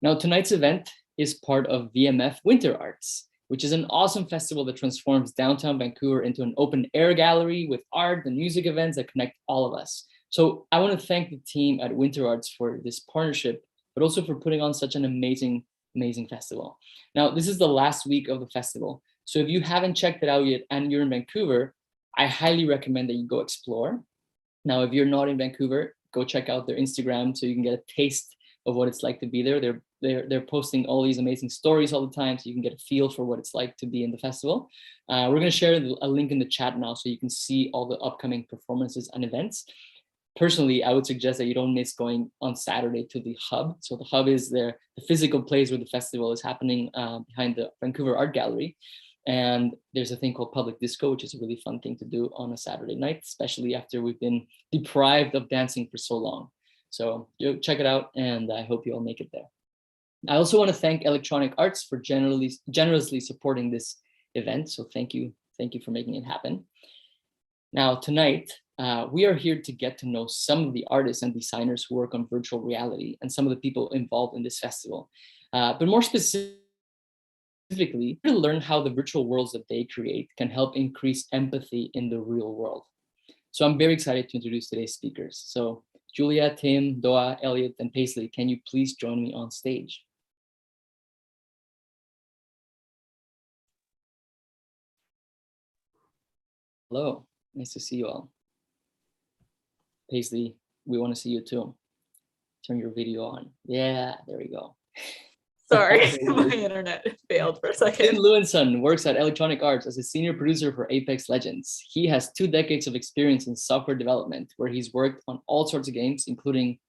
Now, tonight's event is part of VMF Winter Arts, which is an awesome festival that transforms downtown Vancouver into an open air gallery with art and music events that connect all of us. So I want to thank the team at Winter Arts for this partnership, but also for putting on such an amazing festival. Now, this is the last week of the festival. So if you haven't checked it out yet and you're in Vancouver, I highly recommend that you go explore. Now, if you're not in Vancouver, go check out their Instagram so you can get a taste of what it's like to be there. They're posting all these amazing stories all the time, so you can get a feel for what it's like to be in the festival. We're going to share a link in the chat now so you can see all the upcoming performances and events. Personally, I would suggest that you don't miss going on Saturday to the Hub. So the Hub is the physical place where the festival is happening behind the Vancouver Art Gallery. And there's a thing called Public Disco, which is a really fun thing to do on a Saturday night, especially after we've been deprived of dancing for so long. So check it out, and I hope you all make it there. I also want to thank Electronic Arts for generously supporting this event. So thank you for making it happen. Now, tonight, we are here to get to know some of the artists and designers who work on virtual reality and some of the people involved in this festival. But more specifically, to learn how the virtual worlds that they create can help increase empathy in the real world. So I'm very excited to introduce today's speakers. So Julia, Tim, Doaa, Elliot, and Paisley, can you please join me on stage? Hello, nice to see you all. Paisley, we want to see you too. Turn your video on. Yeah, there we go. Sorry, my internet failed for a second. Lewinson works at Electronic Arts as a senior producer for Apex Legends. He has 2 decades of experience in software development, where he's worked on all sorts of games, including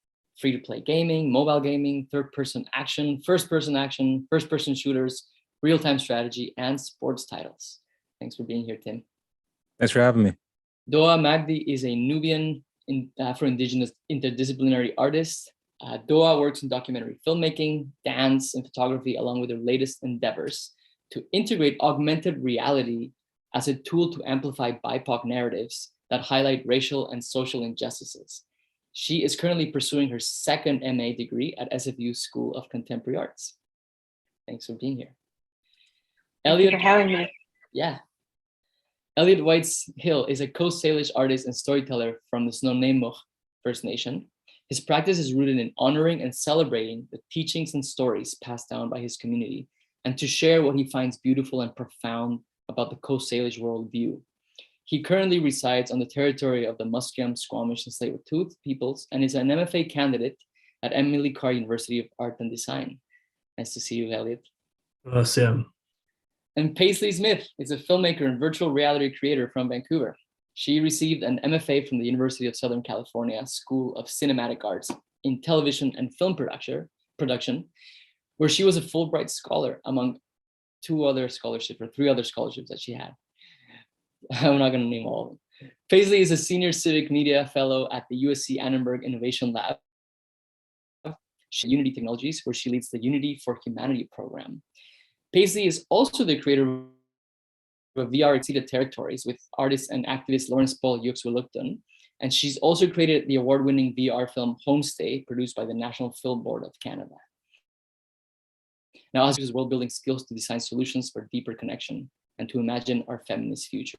free-to-play gaming, mobile gaming, third-person action, first-person shooters, real-time strategy, and sports titles. Thanks for being here, Tim. Thanks for having me. Doaa Magdy is a Nubian Afro-Indigenous interdisciplinary artist. Doaa works in documentary filmmaking, dance, and photography, along with her latest endeavors to integrate augmented reality as a tool to amplify BIPOC narratives that highlight racial and social injustices. She is currently pursuing her 2nd MA degree at SFU School of Contemporary Arts. Thanks for being here. Elliot, thank you for having me. Yeah. Elliot Whites-Hill is a Coast Salish artist and storyteller from the Snuneymuxw First Nation. His practice is rooted in honoring and celebrating the teachings and stories passed down by his community, and to share what he finds beautiful and profound about the Coast Salish worldview. He currently resides on the territory of the Musqueam, Squamish, and Tsleil-Waututh peoples, and is an MFA candidate at Emily Carr University of Art and Design. Nice to see you, Elliot. Sam. And Paisley Smith is a filmmaker and virtual reality creator from Vancouver. She received an MFA from the University of Southern California School of Cinematic Arts in television and film production, where she was a Fulbright scholar among 3 other scholarships that she had. I'm not going to name all of them. Paisley is a senior civic media fellow at the USC Annenberg Innovation Lab, Unity Technologies, where she leads the Unity for Humanity program. Paisley is also the creator of VR Exceeded Territories with artist and activist Lawrence Paul Yuxwilukton. And she's also created the award-winning VR film Homestay, produced by the National Film Board of Canada. Now, as uses world-building skills to design solutions for deeper connection and to imagine our feminist future.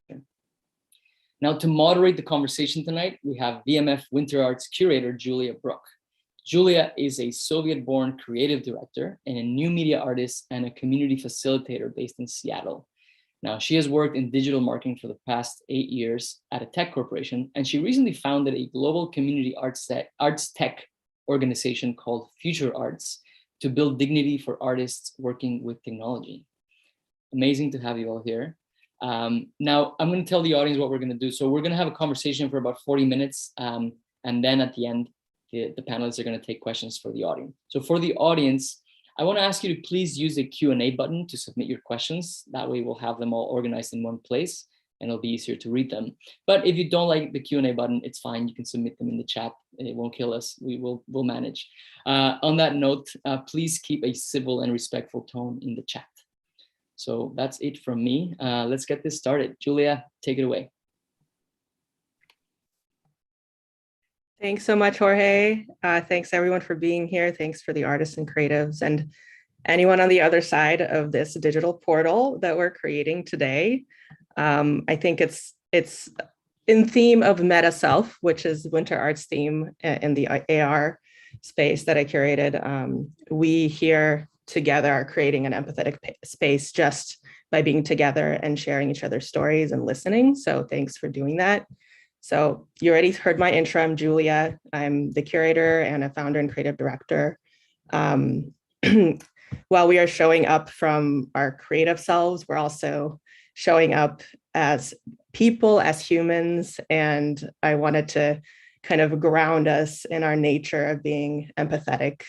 Now, to moderate the conversation tonight, we have VMF Winter Arts curator, Julia Bruk. Julia is a Soviet-born creative director and a new media artist and a community facilitator based in Seattle. Now, she has worked in digital marketing for the past 8 years at a tech corporation, and she recently founded a global community arts tech organization called Future Arts to build dignity for artists working with technology. Amazing to have you all here. Now, I'm going to tell the audience what we're going to do. So we're going to have a conversation for about 40 minutes, and then at the end, the panelists are going to take questions for the audience. So for the audience, I want to ask you to please use the Q&A button to submit your questions. That way we'll have them all organized in one place and it'll be easier to read them. But if you don't like the Q&A button, it's fine. You can submit them in the chat. It won't kill us. We'll manage. On that note, please keep a civil and respectful tone in the chat. So that's it from me. Let's get this started. Julia, take it away. Thanks so much, Jorge. Thanks everyone for being here. Thanks for the artists and creatives and anyone on the other side of this digital portal that we're creating today. I think it's in theme of meta self, which is Winter Art's theme in the AR space that I curated. We here together are creating an empathetic space just by being together and sharing each other's stories and listening. So thanks for doing that. So you already heard my intro. I'm Julia. I'm the curator and a founder and creative director. While we are showing up from our creative selves, we're also showing up as people, as humans. And I wanted to kind of ground us in our nature of being empathetic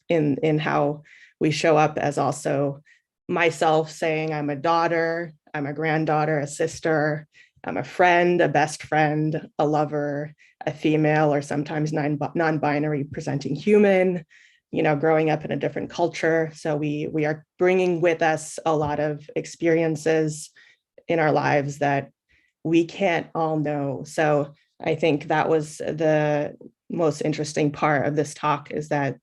in how we show up as also myself saying I'm a daughter, I'm a granddaughter, a sister, I'm a friend, a best friend, a lover, a female, or sometimes non-binary presenting human, you know, growing up in a different culture. So we are bringing with us a lot of experiences in our lives that we can't all know. So I think that was the most interesting part of this talk, is that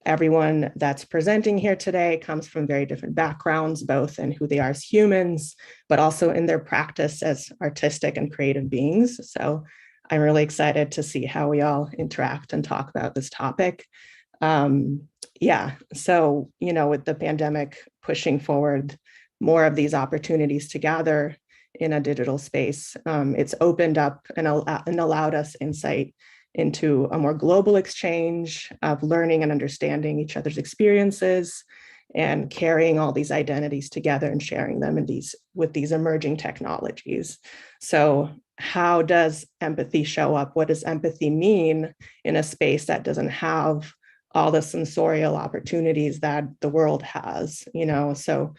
everyone that's presenting here today comes from very different backgrounds, both in who they are as humans, but also in their practice as artistic and creative beings. So I'm really excited to see how we all interact and talk about this topic. Yeah, so, you know, with the pandemic pushing forward more of these opportunities to gather in a digital space, it's opened up and allowed us insight into a more global exchange of learning and understanding each other's experiences and carrying all these identities together and sharing them with these emerging technologies. So how does empathy show up? What does empathy mean in a space that doesn't have all the sensorial opportunities that the world has, you know? So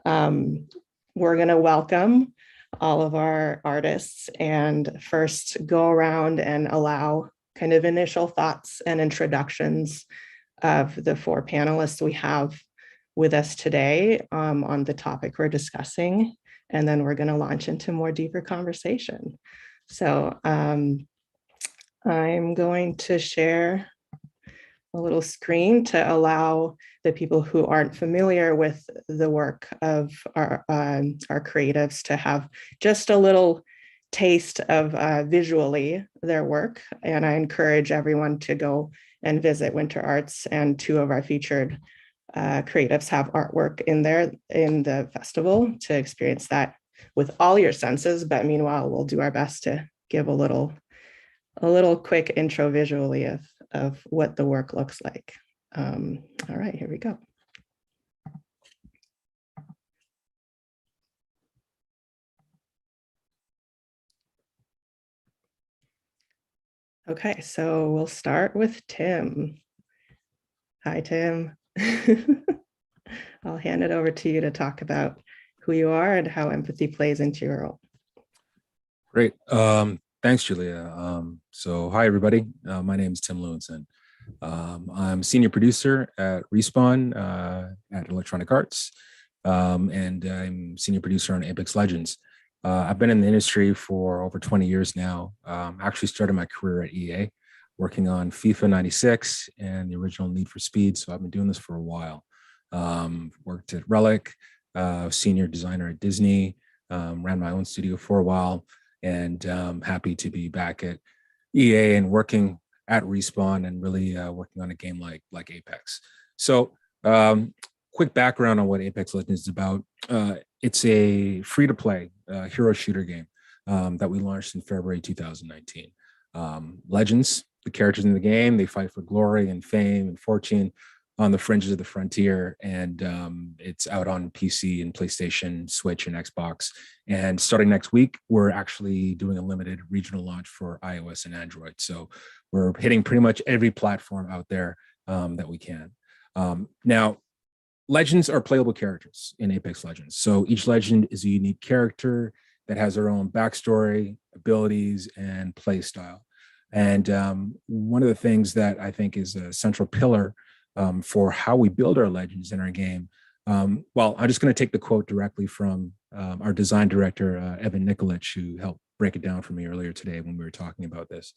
we're gonna welcome all of our artists and first go around and allow kind of initial thoughts and introductions of the 4 panelists we have with us today on the topic we're discussing. And then we're going to launch into more deeper conversation. So I'm going to share a little screen to allow the people who aren't familiar with the work of our creatives to have just a little taste of visually their work. And I encourage everyone to go and visit Winter Arts, and 2 of our featured creatives have artwork in there in the festival to experience that with all your senses. But meanwhile, we'll do our best to give a little quick intro visually of what the work looks like. All right, here we go. Okay, so we'll start with Tim. Hi, Tim. I'll hand it over to you to talk about who you are and how empathy plays into your role. Great. Thanks, Julia. So hi, everybody. My name is Tim Lewinson. I'm senior producer at Respawn at Electronic Arts, and I'm senior producer on Apex Legends. I've been in the industry for over 20 years now. Actually started my career at EA, working on FIFA 96 and the original Need for Speed. So I've been doing this for a while. Worked at Relic, senior designer at Disney, ran my own studio for a while, and happy to be back at EA and working at Respawn and really working on a game like Apex. So quick background on what Apex Legends is about. It's a free-to-play hero shooter game that we launched in February 2019. Legends, the characters in the game, they fight for glory and fame and fortune on the fringes of the frontier, and it's out on PC and PlayStation, Switch, and Xbox. And starting next week, we're actually doing a limited regional launch for iOS and Android. So we're hitting pretty much every platform out there that we can. Now, legends are playable characters in Apex Legends. So each legend is a unique character that has their own backstory, abilities, and play style. And one of the things that I think is a central pillar for how we build our legends in our game. Well, I'm just going to take the quote directly from our design director, Evan Nikolic, who helped break it down for me earlier today when we were talking about this.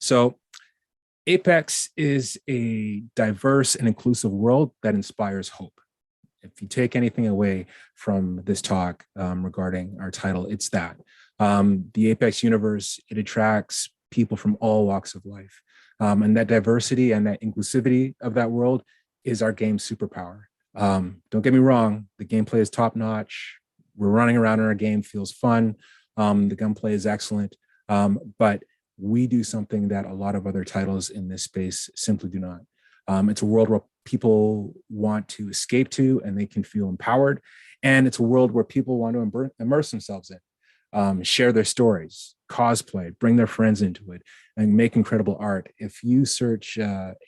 So Apex is a diverse and inclusive world that inspires hope. If you take anything away from this talk regarding our title, it's that. The Apex universe, it attracts people from all walks of life. And that diversity and that inclusivity of that world is our game's superpower. Don't get me wrong, the gameplay is top notch. We're running around in our game, feels fun. The gunplay is excellent. But we do something that a lot of other titles in this space simply do not. It's a world where people want to escape to and they can feel empowered. And it's a world where people want to immerse themselves in, share their stories, cosplay, bring their friends into it, and make incredible art. If you search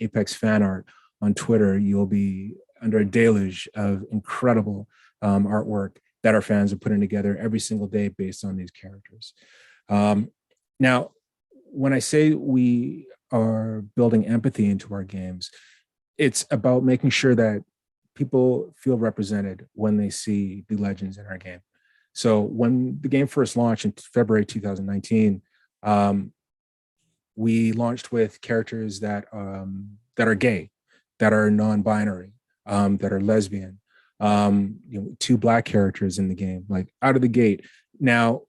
Apex fan art on Twitter, you'll be under a deluge of incredible artwork that our fans are putting together every single day based on these characters. Now, when I say we are building empathy into our games, it's about making sure that people feel represented when they see the legends in our game. So when the game first launched in February 2019, we launched with characters that are gay, that are non-binary, that are lesbian, two Black characters in the game, like out of the gate. Now,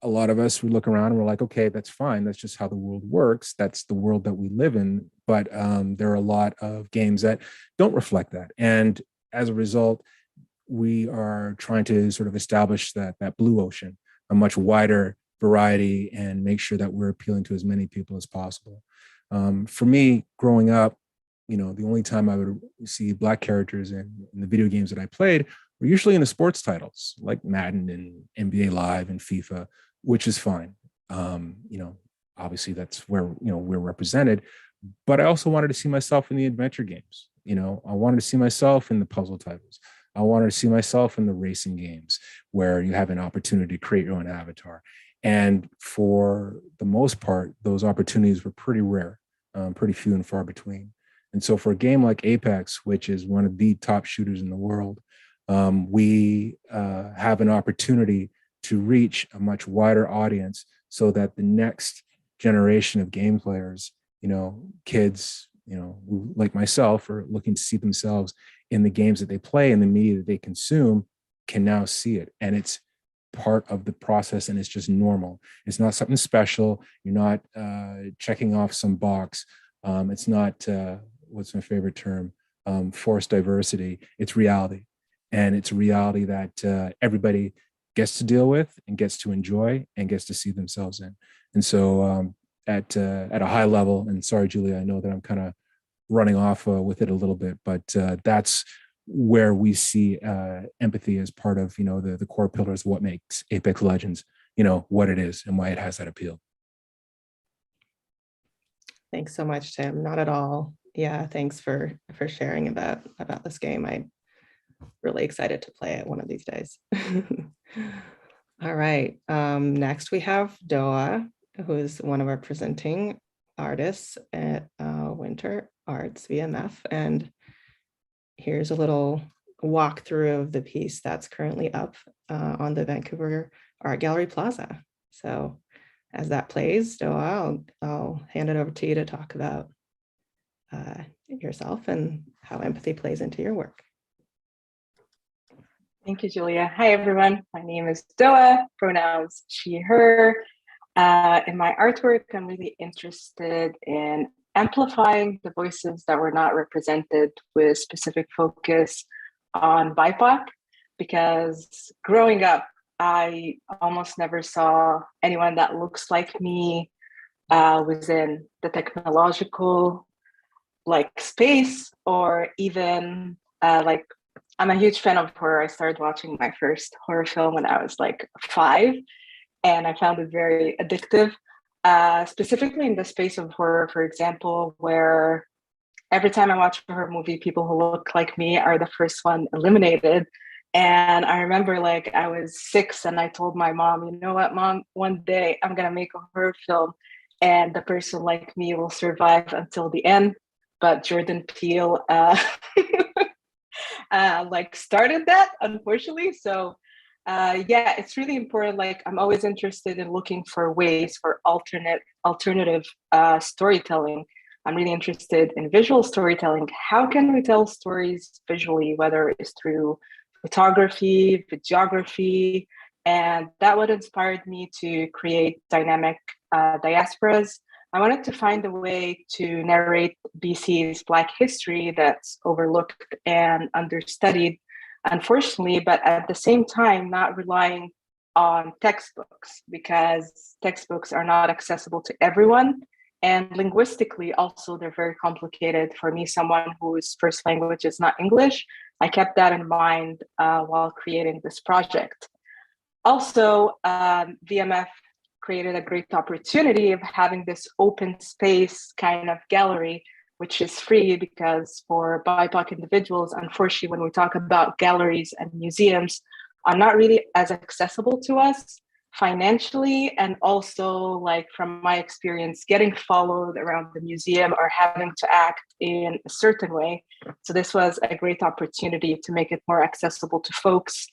a lot of us, we look around and we're like, okay, that's fine. That's just how the world works. That's the world that we live in. But there are a lot of games that don't reflect that. And as a result, we are trying to sort of establish that blue ocean, a much wider variety, and make sure that we're appealing to as many people as possible. For me, growing up, the only time I would see Black characters in the video games that I played were usually in the sports titles like Madden and NBA Live and FIFA, which is fine. Obviously that's where, we're represented, but I also wanted to see myself in the adventure games. I wanted to see myself in the puzzle titles. I wanted to see myself in the racing games where you have an opportunity to create your own avatar. And for the most part, those opportunities were pretty rare, pretty few and far between. And so for a game like Apex, which is one of the top shooters in the world, we have an opportunity to reach a much wider audience so that the next generation of game players, kids, who, like myself, are looking to see themselves in the games that they play and the media that they consume, can now see it. And it's part of the process, and it's just normal. It's not something special. You're not checking off some box. It's not, what's my favorite term, forced diversity. It's reality. And it's a reality that everybody gets to deal with and gets to enjoy and gets to see themselves in. And so at a high level, and sorry, Julia, I know that I'm kind of running off with it a little bit, but that's where we see empathy as part of, the core pillars of what makes Apex Legends, what it is and why it has that appeal. Thanks so much, Tim. Not at all. Yeah, thanks for sharing about this game. I'm really excited to play it one of these days. All right. Next we have Doaa, who is one of our presenting artists at Winter Arts VMF. And here's a little walkthrough of the piece that's currently up on the Vancouver Art Gallery Plaza. So as that plays, Doaa, I'll hand it over to you to talk about yourself and how empathy plays into your work. Thank you, Julia. Hi, everyone. My name is Doaa, pronouns she, her. In my artwork, I'm really interested in amplifying the voices that were not represented with specific focus on BIPOC, because growing up, I almost never saw anyone that looks like me within the technological space, or even I'm a huge fan of horror. I started watching my first horror film when I was 5, and I found it very addictive, specifically in the space of horror, for example, where every time I watch a horror movie, people who look like me are the first one eliminated. And I remember I was 6 and I told my mom, you know what, Mom, one day I'm going to make a horror film and the person like me will survive until the end. But Jordan Peele started that, unfortunately. So Yeah, it's really important. Like, I'm always interested in looking for ways for alternative storytelling. I'm really interested in visual storytelling. How can we tell stories visually, whether it's through photography, videography? And that what inspired me to create Dynamic Diasporas. I wanted to find a way to narrate BC's Black history that's overlooked and understudied, unfortunately, but at the same time, not relying on textbooks, because textbooks are not accessible to everyone. And linguistically, also, they're very complicated. For me, someone whose first language is not English, I kept that in mind while creating this project. Also, VMF created a great opportunity of having this open space kind of gallery, which is free, because for BIPOC individuals, unfortunately, when we talk about galleries and museums, are not really as accessible to us financially, and also, like, from my experience, getting followed around the museum or having to act in a certain way. So this was a great opportunity to make it more accessible to folks.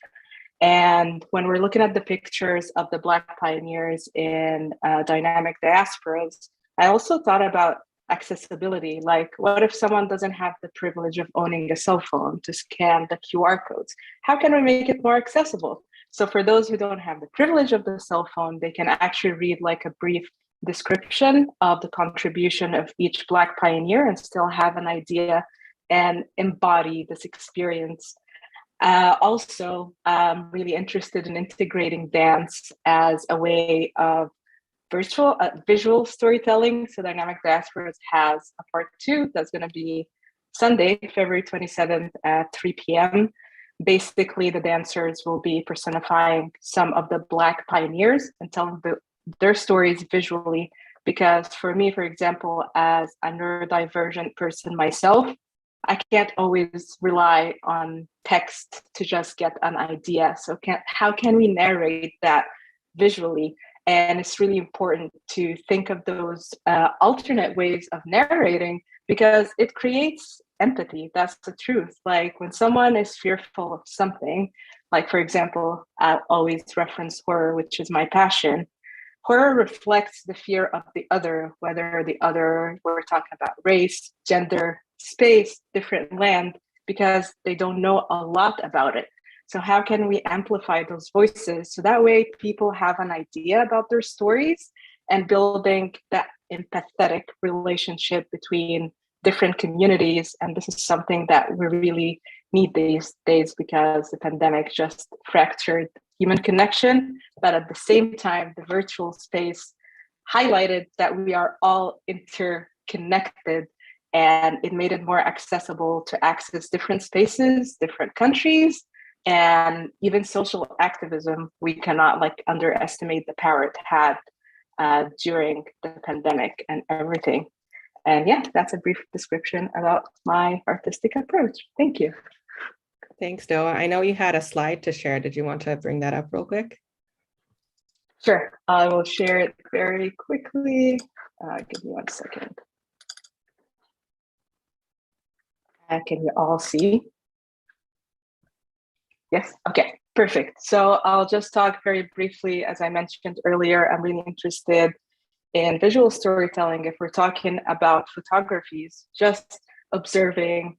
And when we're looking at the pictures of the Black pioneers in Dynamic Diasporas, I also thought about accessibility. Like, what if someone doesn't have the privilege of owning a cell phone to scan the QR codes? How can we make it more accessible? So for those who don't have the privilege of the cell phone, they can actually read like a brief description of the contribution of each Black pioneer and still have an idea and embody this experience. Also, I'm really interested in integrating dance as a way of visual storytelling. So Dynamic Diasporas has a part 2 that's going to be Sunday, February 27th at 3 p.m. Basically, the dancers will be personifying some of the Black pioneers and telling their stories visually. Because for me, for example, as a neurodivergent person myself, I can't always rely on text to just get an idea. So how can we narrate that visually? And it's really important to think of those alternate ways of narrating, because it creates empathy. That's the truth. Like, when someone is fearful of something, like, for example, I always reference horror, which is my passion. Horror reflects the fear of the other, whether the other, we're talking about race, gender, space, different land, because they don't know a lot about it. So how can we amplify those voices? So that way people have an idea about their stories, and building that empathetic relationship between different communities. And this is something that we really need these days, because the pandemic just fractured human connection, but at the same time, the virtual space highlighted that we are all interconnected, and it made it more accessible to access different spaces, different countries, and even social activism. We cannot underestimate the power it had during the pandemic and everything. And yeah, that's a brief description about my artistic approach. Thank you. Thanks, Doaa. I know you had a slide to share. Did you want to bring that up real quick? Sure, I will share it very quickly. Give me 1 second. Can you all see? Yes, okay, perfect. So I'll just talk very briefly. As I mentioned earlier, I'm really interested in visual storytelling. If we're talking about photographies, just observing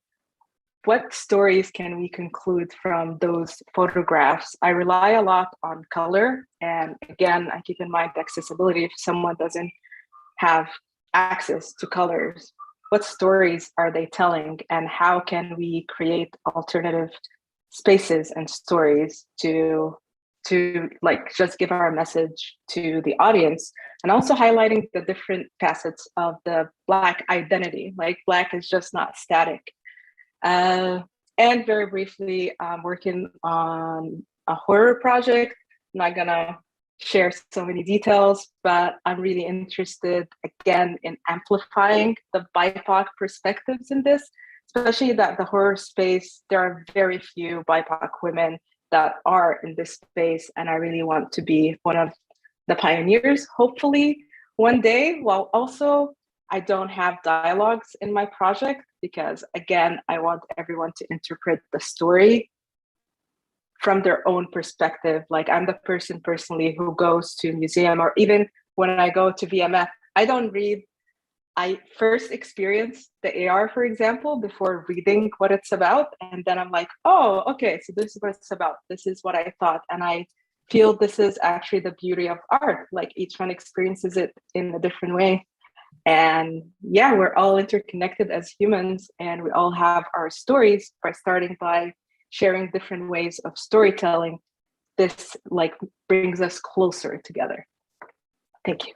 what stories can we conclude from those photographs. I rely a lot on color. And again, I keep in mind accessibility. If someone doesn't have access to colors, what stories are they telling? And how can we create alternative spaces and stories to just give our message to the audience, and also highlighting the different facets of the Black identity. Like, Black is just not static. And very briefly, I'm working on a horror project. I'm not gonna share so many details, but I'm really interested, again, in amplifying the BIPOC perspectives in this, especially that the horror space, there are very few BIPOC women that are in this space, and I really want to be one of the pioneers, hopefully one day. While also, I don't have dialogues in my project, because again, I want everyone to interpret the story from their own perspective. Like I'm the person personally who goes to a museum, or even when I go to VMF, I don't read. I first experience the AR, for example, before reading what it's about. And then I'm like, oh, okay, so this is what it's about. This is what I thought. And I feel this is actually the beauty of art. Like each one experiences it in a different way. And yeah, we're all interconnected as humans, and we all have our stories. By starting by sharing different ways of storytelling, this like brings us closer together. Thank you.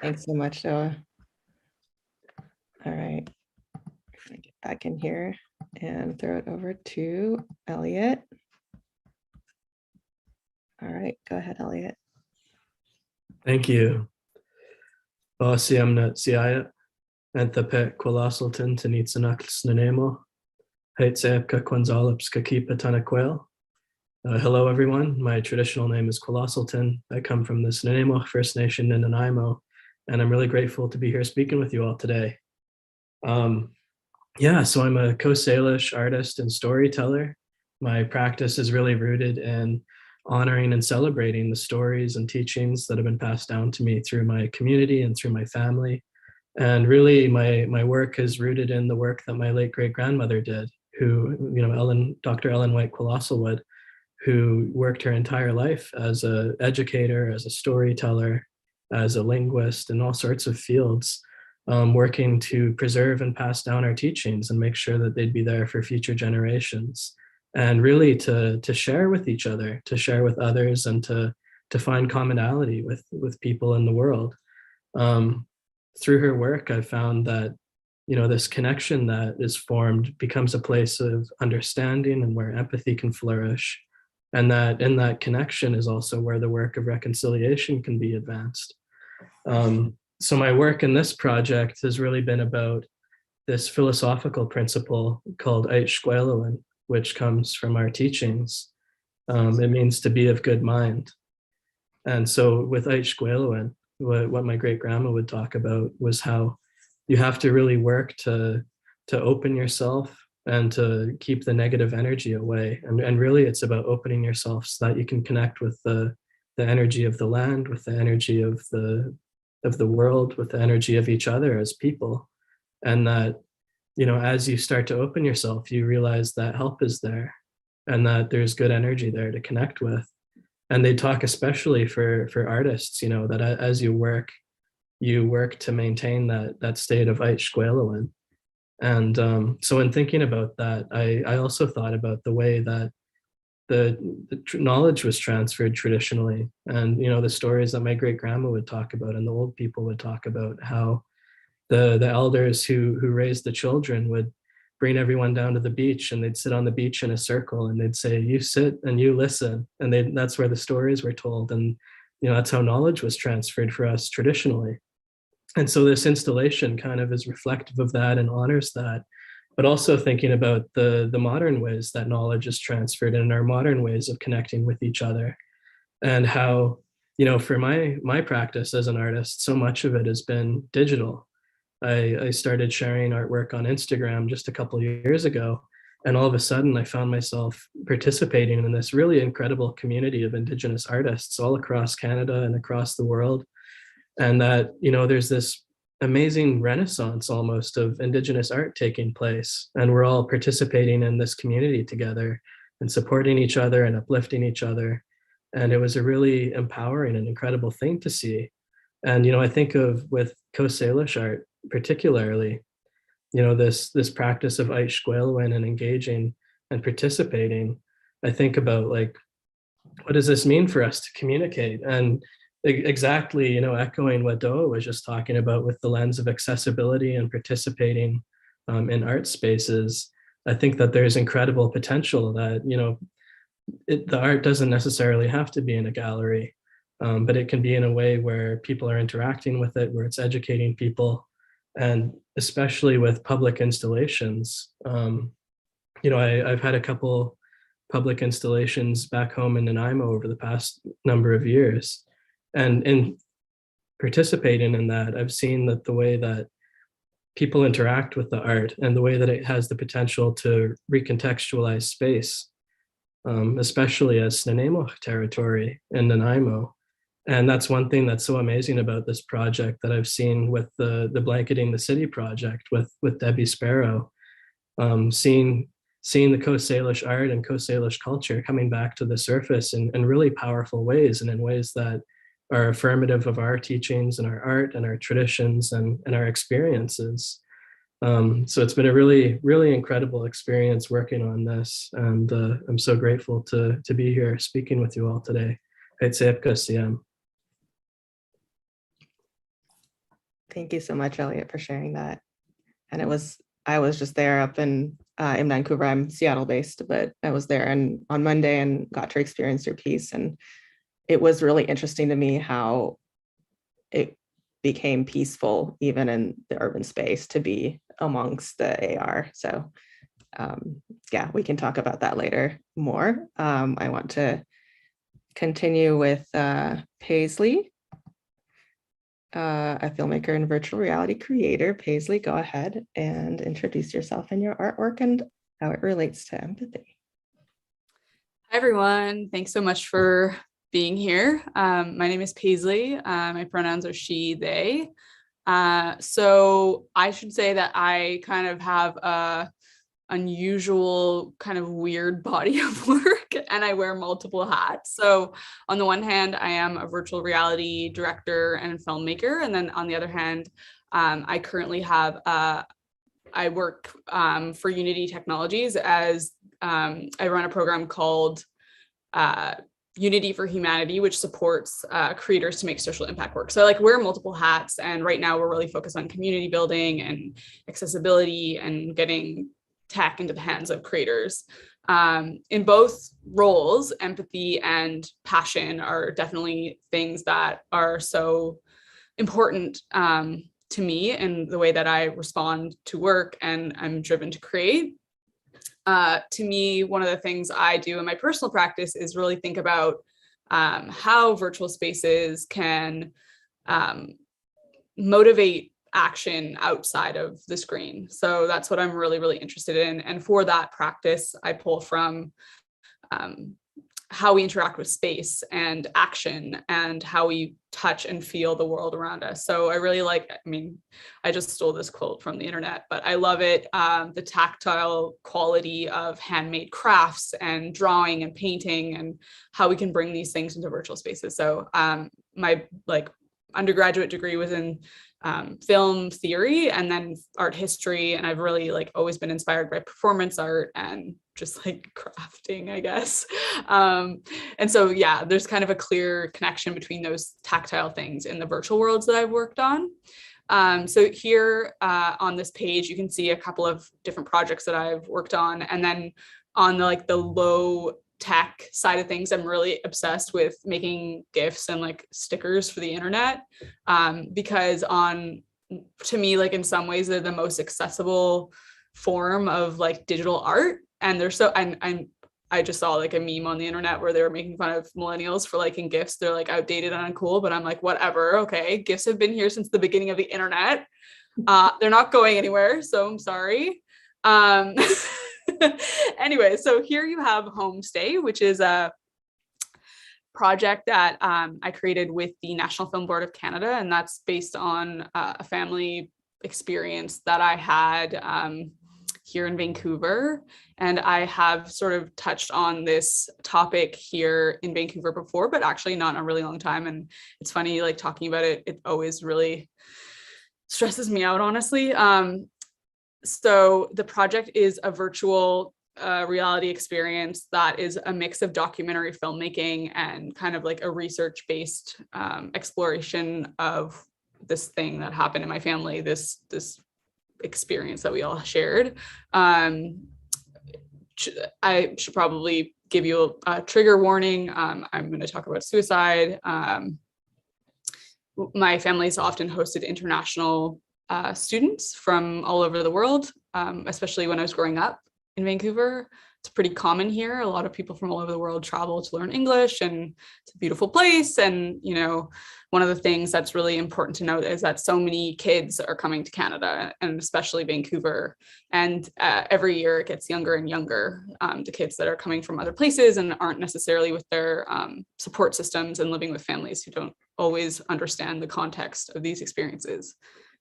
Thanks so much, Doaa. All right, I'm gonna get back in here and throw it over to Elliot. All right, go ahead, Elliot. Thank you. Siamnat siaya, Anthapet Kwalasalton Tanitsanaks Nanemo, Haitsepka Kwanzalops Kakipa Tanakwel. Hello, everyone. My traditional name is Kwalasalton. I come from the Snuneymuxw First Nation in Nanaimo, and I'm really grateful to be here speaking with you all today. So I'm a co-Salish artist and storyteller. My practice is really rooted in honoring and celebrating the stories and teachings that have been passed down to me through my community and through my family. And really my work is rooted in the work that my late great-grandmother did, who, Dr. Ellen White Colossal, who worked her entire life as an educator, as a storyteller, as a linguist, in all sorts of fields, working to preserve and pass down our teachings and make sure that they'd be there for future generations. And really to share with each other, to share with others, and to find commonality with people in the world. Through her work, I found that, this connection that is formed becomes a place of understanding and where empathy can flourish. And that in that connection is also where the work of reconciliation can be advanced. So my work in this project has really been about this philosophical principle called Aitshkwelowin, which comes from our teachings. It means to be of good mind. And so with Aitshkwelowin, what my great-grandma would talk about was how you have to really work to open yourself and to keep the negative energy away. And really it's about opening yourself so that you can connect with the energy of the land, with the energy of the world, with the energy of each other as people. And that, as you start to open yourself, you realize that help is there and that there's good energy there to connect with. And they talk especially for artists, that as you work to maintain that state of Aitshkwelowin. And so in thinking about that, I also thought about the way that the knowledge was transferred traditionally. And, the stories that my great-grandma would talk about and the old people would talk about, how the elders who raised the children would bring everyone down to the beach, and they'd sit on the beach in a circle and they'd say, you sit and you listen. And that's where the stories were told. And, that's how knowledge was transferred for us traditionally. And so this installation kind of is reflective of that and honors that, but also thinking about the modern ways that knowledge is transferred and our modern ways of connecting with each other. And how, for my practice as an artist, so much of it has been digital. I started sharing artwork on Instagram just a couple of years ago, and all of a sudden I found myself participating in this really incredible community of Indigenous artists all across Canada and across the world. And that, there's this amazing renaissance almost of Indigenous art taking place, and we're all participating in this community together and supporting each other and uplifting each other. And it was a really empowering and incredible thing to see. And, I think of with co-Salish art, particularly, this practice of Aitshkwelowin and engaging and participating, I think about like, what does this mean for us to communicate? And exactly, echoing what Doaa was just talking about with the lens of accessibility and participating in art spaces, I think that there's incredible potential that, the art doesn't necessarily have to be in a gallery, but it can be in a way where people are interacting with it, where it's educating people. And especially with public installations, I've had a couple public installations back home in Nanaimo over the past number of years. And in participating in that, I've seen that the way that people interact with the art and the way that it has the potential to recontextualize space, especially as Nanaimo territory and Nanaimo. And that's one thing that's so amazing about this project that I've seen with the Blanketing the City project with Debbie Sparrow, seeing the Coast Salish art and Coast Salish culture coming back to the surface in really powerful ways, and in ways that are affirmative of our teachings and our art and our traditions and our experiences. So it's been a really, really incredible experience working on this. And I'm so grateful to be here speaking with you all today. Thank you so much, Elliot, for sharing that. And I was just there up in Vancouver. I'm Seattle based, but I was there on Monday and got to experience your piece. And it was really interesting to me how it became peaceful, even in the urban space, to be amongst the AR. So yeah, we can talk about that later more. I want to continue with Paisley, a filmmaker and virtual reality creator. Paisley, go ahead and introduce yourself and your artwork and how it relates to empathy. Hi, everyone. Thanks so much for being here. My name is Paisley. My pronouns are she, they. So I should say that I kind of have a unusual kind of weird body of work, and I wear multiple hats. So on the one hand, I am a virtual reality director and filmmaker. And then on the other hand, I currently have, I work for Unity Technologies as I run a program called Unity for Humanity, which supports creators to make social impact work. So I like wear multiple hats, and right now we're really focused on community building and accessibility and getting tech into the hands of creators. In both roles, empathy and passion are definitely things that are so important to me and the way that I respond to work and I'm driven to create. To me, one of the things I do in my personal practice is really think about how virtual spaces can motivate action outside of the screen. So that's what I'm really, really interested in. And for that practice, I pull from how we interact with space and action and how we touch and feel the world around us. So I really like, I mean, I just stole this quote from the internet, but I love it. The tactile quality of handmade crafts and drawing and painting and how we can bring these things into virtual spaces. So my undergraduate degree was in film theory and then art history. And I've really always been inspired by performance art and just crafting, I guess. And so, yeah, there's kind of a clear connection between those tactile things in the virtual worlds that I've worked on. So here on this page, you can see a couple of different projects that I've worked on. And then on the low tech side of things, I'm really obsessed with making GIFs and stickers for the internet, because to me, in some ways, they're the most accessible form of digital art. And they're so, I just saw a meme on the internet where they were making fun of millennials for liking GIFs. They're outdated and uncool, but I'm whatever. Okay, GIFs have been here since the beginning of the internet. They're not going anywhere, so I'm sorry. Anyway, so here you have Homestay, which is a project that I created with the National Film Board of Canada, and that's based on a family experience that I had here in Vancouver. And I have sort of touched on this topic here in Vancouver before, but actually not in a really long time. And it's funny, talking about it, it always really stresses me out, honestly. So the project is a virtual reality experience that is a mix of documentary filmmaking and kind of a research-based exploration of this thing that happened in my family, this experience that we all shared. I should probably give you a trigger warning. I'm going to talk about suicide. My family's often hosted international students from all over the world, especially when I was growing up in Vancouver. it's pretty common here. A lot of people from all over the world travel to learn English, and it's a beautiful place. And, you know, one of the things that's really important to note is that so many kids are coming to Canada, and especially Vancouver. And every year it gets younger and younger, the kids that are coming from other places and aren't necessarily with their support systems and living with families who don't always understand the context of these experiences.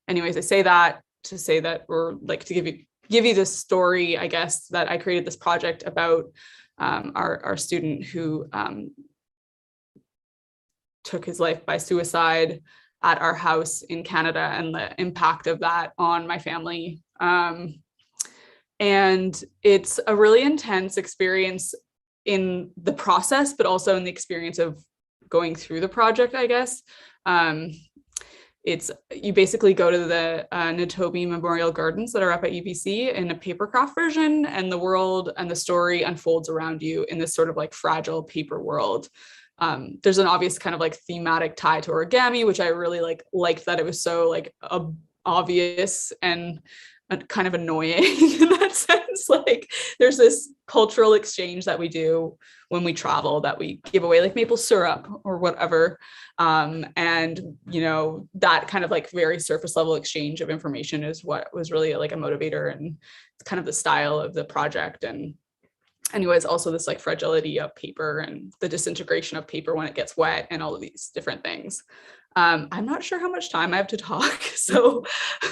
Anyways, I say that to say that, or like to give you this story, I guess, that I created this project about our student who took his life by suicide at our house in Canada, and the impact of that on my family. And it's a really intense experience in the process, but also in the experience of going through the project, I guess. You basically go to the Natobi Memorial Gardens that are up at UBC in a papercraft version, and the world and the story unfolds around you in this sort of like fragile paper world. There's an obvious kind of like thematic tie to origami, which I really liked that it was so like obvious and kind of annoying in that sense. Like there's this cultural exchange that we do when we travel, that we give away like maple syrup or whatever. And, you know, that kind of like very surface level exchange of information is what was really like a motivator, and it's kind of the style of the project. And anyways, also this like fragility of paper and the disintegration of paper when it gets wet and all of these different things. I'm not sure how much time I have to talk. So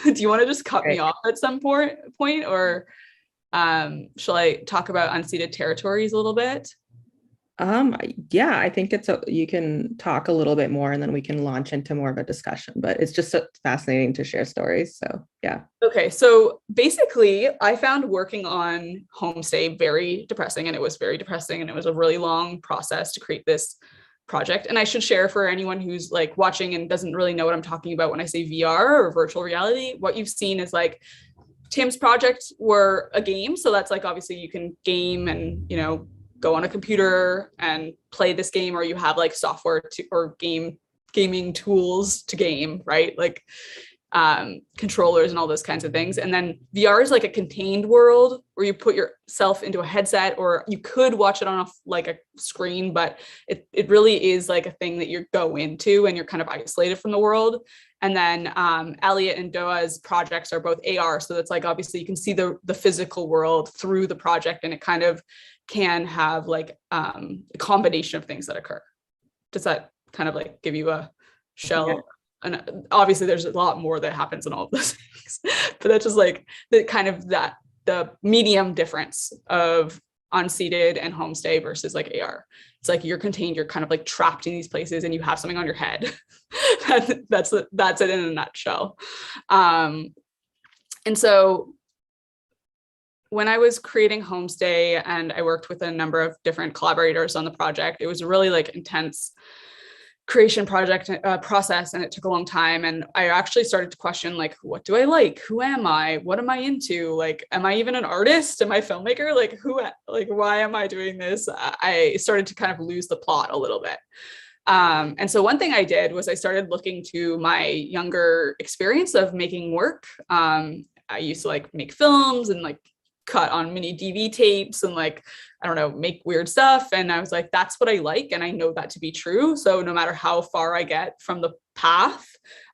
do you want to just cut me off at some point, or shall I talk about unceded territories a little bit? Yeah, I think you can talk a little bit more and then we can launch into more of a discussion, but it's just so fascinating to share stories. So yeah. Okay. So basically I found working on Homestay very depressing, and it was very depressing, and it was a really long process to create this project. And I should share for anyone who's like watching and doesn't really know what I'm talking about when I say VR or virtual reality, what you've seen is like Tim's projects were a game. So that's like, obviously you can game and, you know, go on a computer and play this game, or you have like software or gaming tools to game, right? Like controllers and all those kinds of things. And then VR is like a contained world where you put yourself into a headset, or you could watch it on a screen, but it really is like a thing that you go into and you're kind of isolated from the world. And then Elliot and Doaa's projects are both AR. So that's like, obviously you can see the physical world through the project, and it kind of can have like a combination of things that occur. Does that kind of like give you a shell? Yeah. And obviously there's a lot more that happens in all of those things, but that's just like the medium difference of unceded and homestay versus like AR. It's like you're contained, you're kind of like trapped in these places, and you have something on your head. That's it in a nutshell. And so when I was creating Homestay and I worked with a number of different collaborators on the project, it was a really like intense creation project process, and it took a long time. And I actually started to question, like, what do I like? Who am I? What am I into? Like, am I even an artist? Am I a filmmaker? Like, why am I doing this? I started to kind of lose the plot a little bit. And so one thing I did was I started looking to my younger experience of making work. I used to like make films and like cut on mini DV tapes and like, I don't know, make weird stuff. And I was like, that's what I like. And I know that to be true. So no matter how far I get from the path,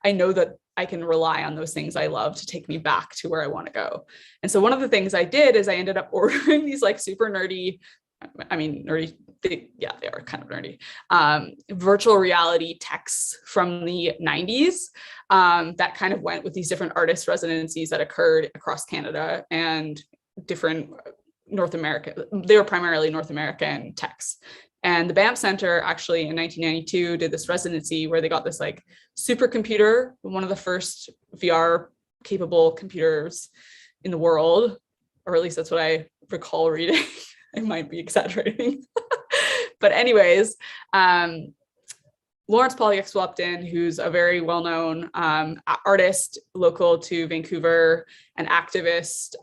I know that I can rely on those things I love to take me back to where I want to go. And so one of the things I did is I ended up ordering these like super nerdy, they are kind of nerdy, virtual reality texts from the 90s that kind of went with these different artist residencies that occurred across Canada and different North America. They were primarily North American texts. And the Banff Center actually in 1992 did this residency where they got this like supercomputer, one of the first VR capable computers in the world, or at least that's what I recall reading. I might be exaggerating. But anyways, Lawrence Polyak swapped in, who's a very well-known artist local to Vancouver, an activist.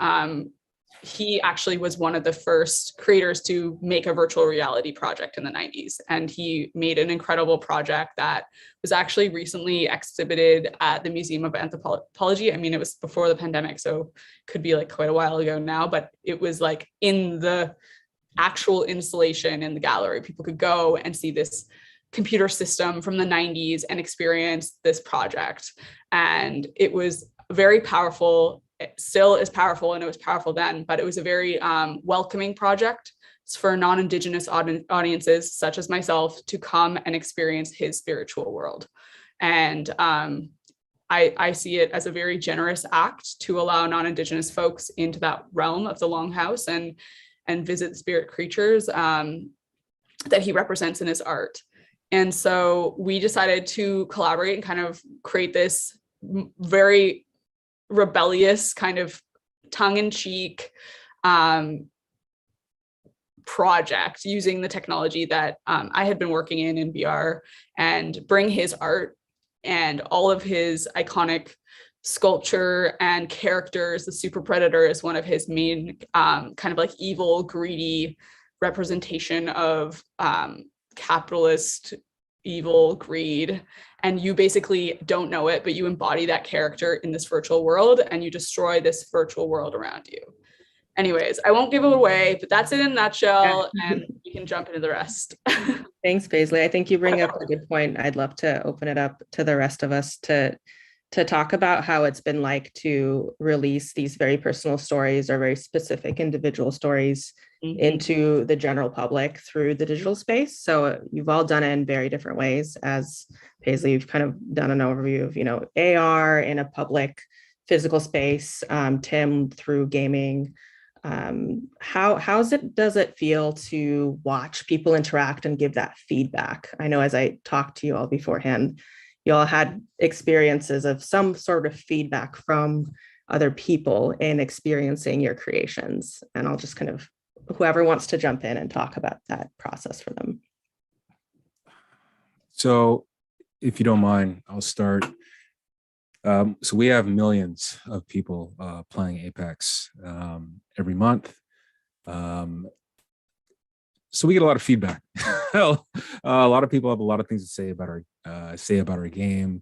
He actually was one of the first creators to make a virtual reality project in the 90s. And he made an incredible project that was actually recently exhibited at the Museum of Anthropology. I mean, it was before the pandemic, so could be like quite a while ago now, but it was like in the actual installation in the gallery. People could go and see this computer system from the 90s and experience this project. And it was very powerful. It still is powerful, and it was powerful then, but it was a very welcoming project for non-Indigenous audiences such as myself to come and experience his spiritual world. And I see it as a very generous act to allow non-Indigenous folks into that realm of the Longhouse and visit the spirit creatures that he represents in his art. And so we decided to collaborate and kind of create this very rebellious, kind of tongue-in-cheek project using the technology that I had been working in VR, and bring his art and all of his iconic sculpture and characters. The super predator is one of his main kind of like evil, greedy representation of capitalist evil, greed. And you basically don't know it, but you embody that character in this virtual world, and you destroy this virtual world around you. Anyways, I won't give it away, but that's it in a nutshell, and we can jump into the rest. Thanks, Paisley. I think you bring up a good point. I'd love to open it up to the rest of us to talk about how it's been like to release these very personal stories or very specific individual stories into the general public through the digital space. So you've all done it in very different ways. As Paisley, you've kind of done an overview of, AR in a public physical space, Tim through gaming. How does it feel to watch people interact and give that feedback? I know as I talked to you all beforehand, you all had experiences of some sort of feedback from other people in experiencing your creations. And I'll just kind of, whoever wants to jump in and talk about that process for them. So if you don't mind, I'll start. So we have millions of people playing Apex every month. So we get a lot of feedback. A lot of people have a lot of things to say about our game.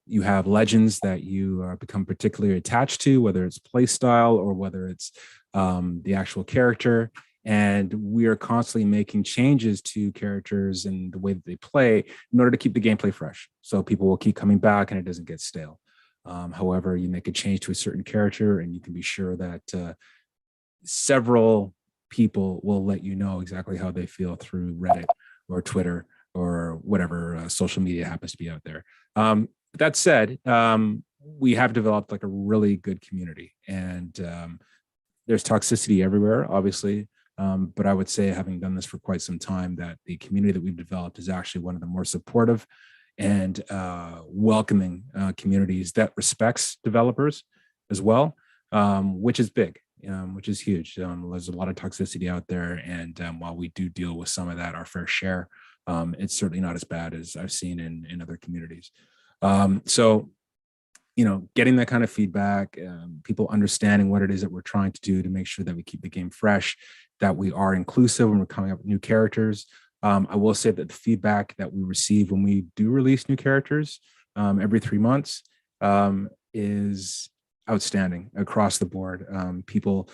You have legends that you become particularly attached to, whether it's play style or whether it's the actual character. And we are constantly making changes to characters and the way that they play in order to keep the gameplay fresh. So people will keep coming back and it doesn't get stale. However, you make a change to a certain character and you can be sure that several people will let you know exactly how they feel through Reddit or Twitter or whatever social media happens to be out there. That said, we have developed like a really good community, and there's toxicity everywhere, obviously. But I would say, having done this for quite some time, that the community that we've developed is actually one of the more supportive and welcoming communities that respects developers as well, which is big, which is huge. There's a lot of toxicity out there, and while we do deal with some of that, our fair share, it's certainly not as bad as I've seen in other communities. So, getting that kind of feedback, people understanding what it is that we're trying to do to make sure that we keep the game fresh, that we are inclusive when we're coming up with new characters. I will say that the feedback that we receive when we do release new characters every 3 months is outstanding across the board. People,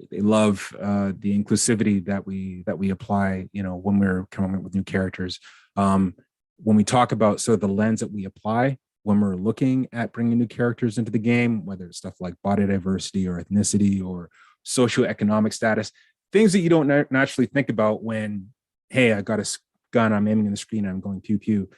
they love the inclusivity that we apply, when we're coming up with new characters. When we talk about sort of the lens that we apply when we're looking at bringing new characters into the game, whether it's stuff like body diversity or ethnicity or socioeconomic status, things that you don't naturally think about when, hey, I got a gun, I'm aiming in the screen, I'm going pew pew.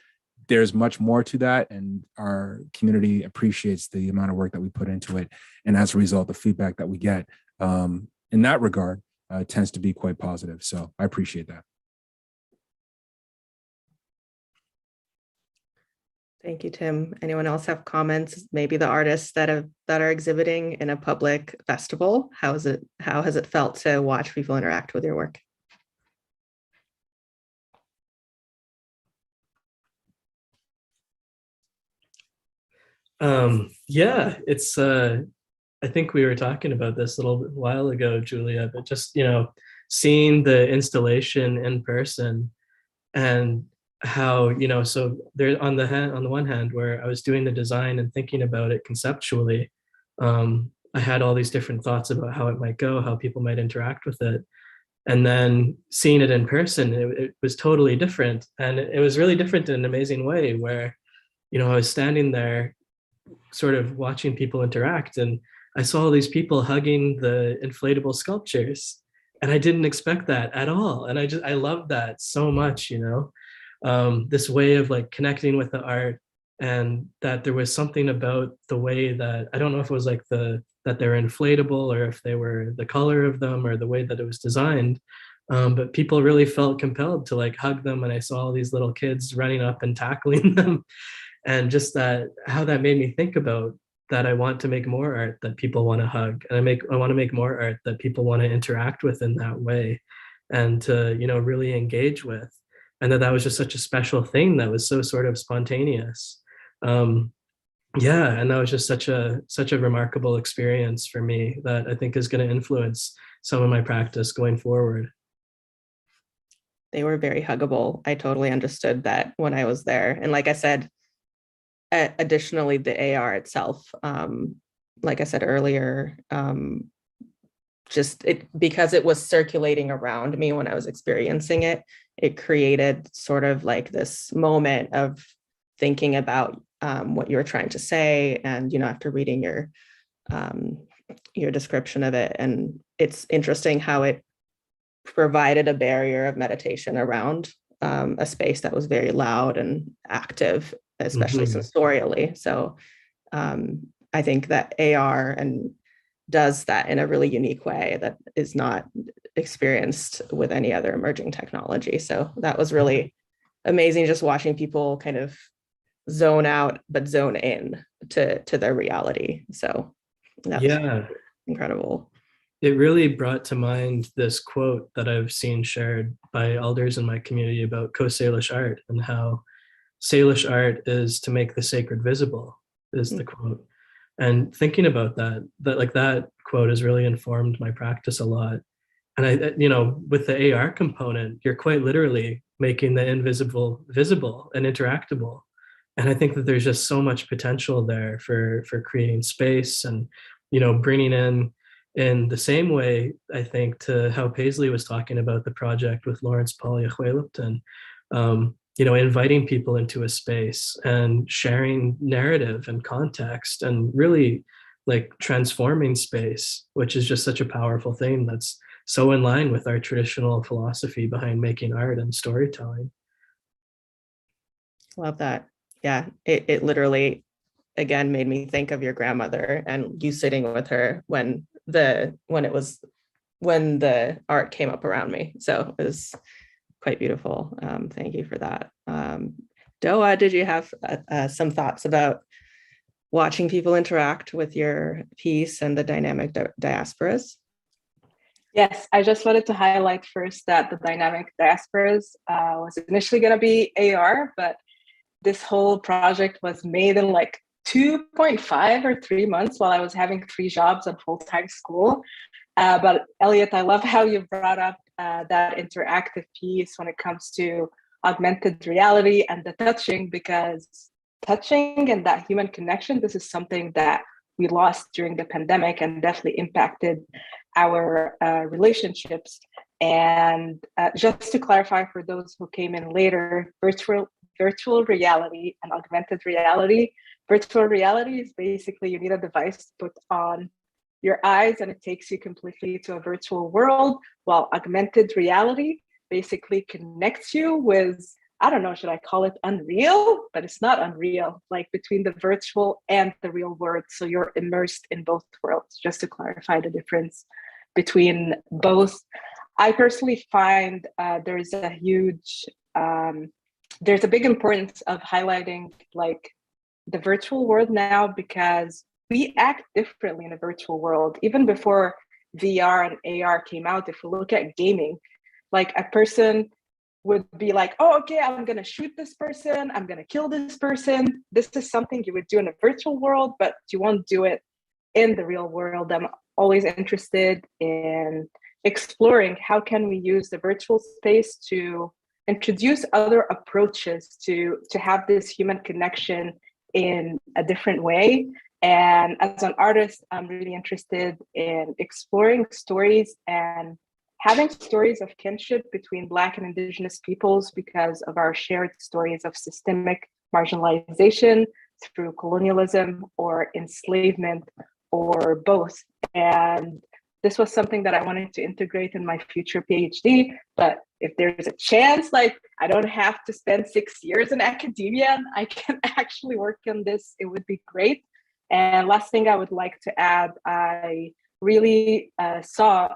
There's much more to that, and our community appreciates the amount of work that we put into it. And as a result, the feedback that we get in that regard tends to be quite positive. So I appreciate that. Thank you, Tim. Anyone else have comments? Maybe the artists that are exhibiting in a public festival. How has it felt to watch people interact with your work? Yeah, it's I think we were talking about this a little while ago, Julia, but just seeing the installation in person and how so there on the one hand, where I was doing the design and thinking about it conceptually, I had all these different thoughts about how it might go, how people might interact with it, And then seeing it in person, it was totally different. And it was really different in an amazing way where, you know, I was standing there sort of watching people interact, and I saw all these people hugging the inflatable sculptures, and I didn't expect that at all. And I love that so much, you know, this way of like connecting with the art, and that there was something about the way that, I don't know if it was like that they're inflatable or if they were the color of them or the way that it was designed. But people really felt compelled to like hug them. And I saw all these little kids running up and tackling them. And just that, how that made me think about that. I want to make more art that people want to hug. And I want to make more art that people want to interact with in that way and to, you know, really engage with. And that was just such a special thing that was so sort of spontaneous. Yeah, and that was just such a remarkable experience for me that I think is going to influence some of my practice going forward. They were very huggable. I totally understood that when I was there. And like I said, additionally, the AR itself, like I said earlier, just because it was circulating around me when I was experiencing it, it created sort of like this moment of thinking about what you were trying to say. And, you know, after reading your description of it, and it's interesting how it provided a barrier of meditation around a space that was very loud and active, especially sensorially. So I think that AR and does that in a really unique way that is not experienced with any other emerging technology. So that was really amazing, just watching people kind of zone out but zone in to their reality. So that was incredible. It really brought to mind this quote that I've seen shared by elders in my community about co-Salish art, and how Salish art is to make the sacred visible, is the quote. And thinking about that quote has really informed my practice a lot. And I, you know, with the AR component, you're quite literally making the invisible visible and interactable. And I think that there's just so much potential there for creating space and, you know, bringing in the same way, I think, to how Paisley was talking about the project with Lawrence Paul Yahuelupton, you know, inviting people into a space and sharing narrative and context and really like transforming space, which is just such a powerful thing that's so in line with our traditional philosophy behind making art and storytelling. Love that. Yeah, it literally, again, made me think of your grandmother and you sitting with her when the art came up around me. So it was quite beautiful. Thank you for that. Doaa, did you have some thoughts about watching people interact with your piece and the dynamic diasporas? Yes, I just wanted to highlight first that the dynamic diasporas was initially going to be AR, but this whole project was made in like 2.5 or 3 months while I was having 3 jobs and full-time school. But Elliot, I love how you brought up that interactive piece when it comes to augmented reality and the touching, because touching and that human connection, this is something that we lost during the pandemic and definitely impacted our relationships. And just to clarify for those who came in later, virtual reality and augmented reality. Virtual reality is basically you need a device to put on your eyes and it takes you completely to a virtual world, while augmented reality basically connects you with, I don't know, should I call it unreal? But it's not unreal, like between the virtual and the real world. So you're immersed in both worlds, just to clarify the difference between both. I personally find there's a big importance of highlighting like the virtual world now, because we act differently in a virtual world. Even before VR and AR came out, if we look at gaming, like a person would be like, oh, okay, I'm going to shoot this person, I'm going to kill this person. This is something you would do in a virtual world, but you won't do it in the real world. I'm always interested in exploring how can we use the virtual space to introduce other approaches to have this human connection in a different way. And as an artist, I'm really interested in exploring stories and having stories of kinship between Black and Indigenous peoples because of our shared stories of systemic marginalization through colonialism or enslavement or both. And this was something that I wanted to integrate in my future PhD, but if there's a chance, like I don't have to spend 6 years in academia and I can actually work on this, it would be great. And last thing I would like to add, I really saw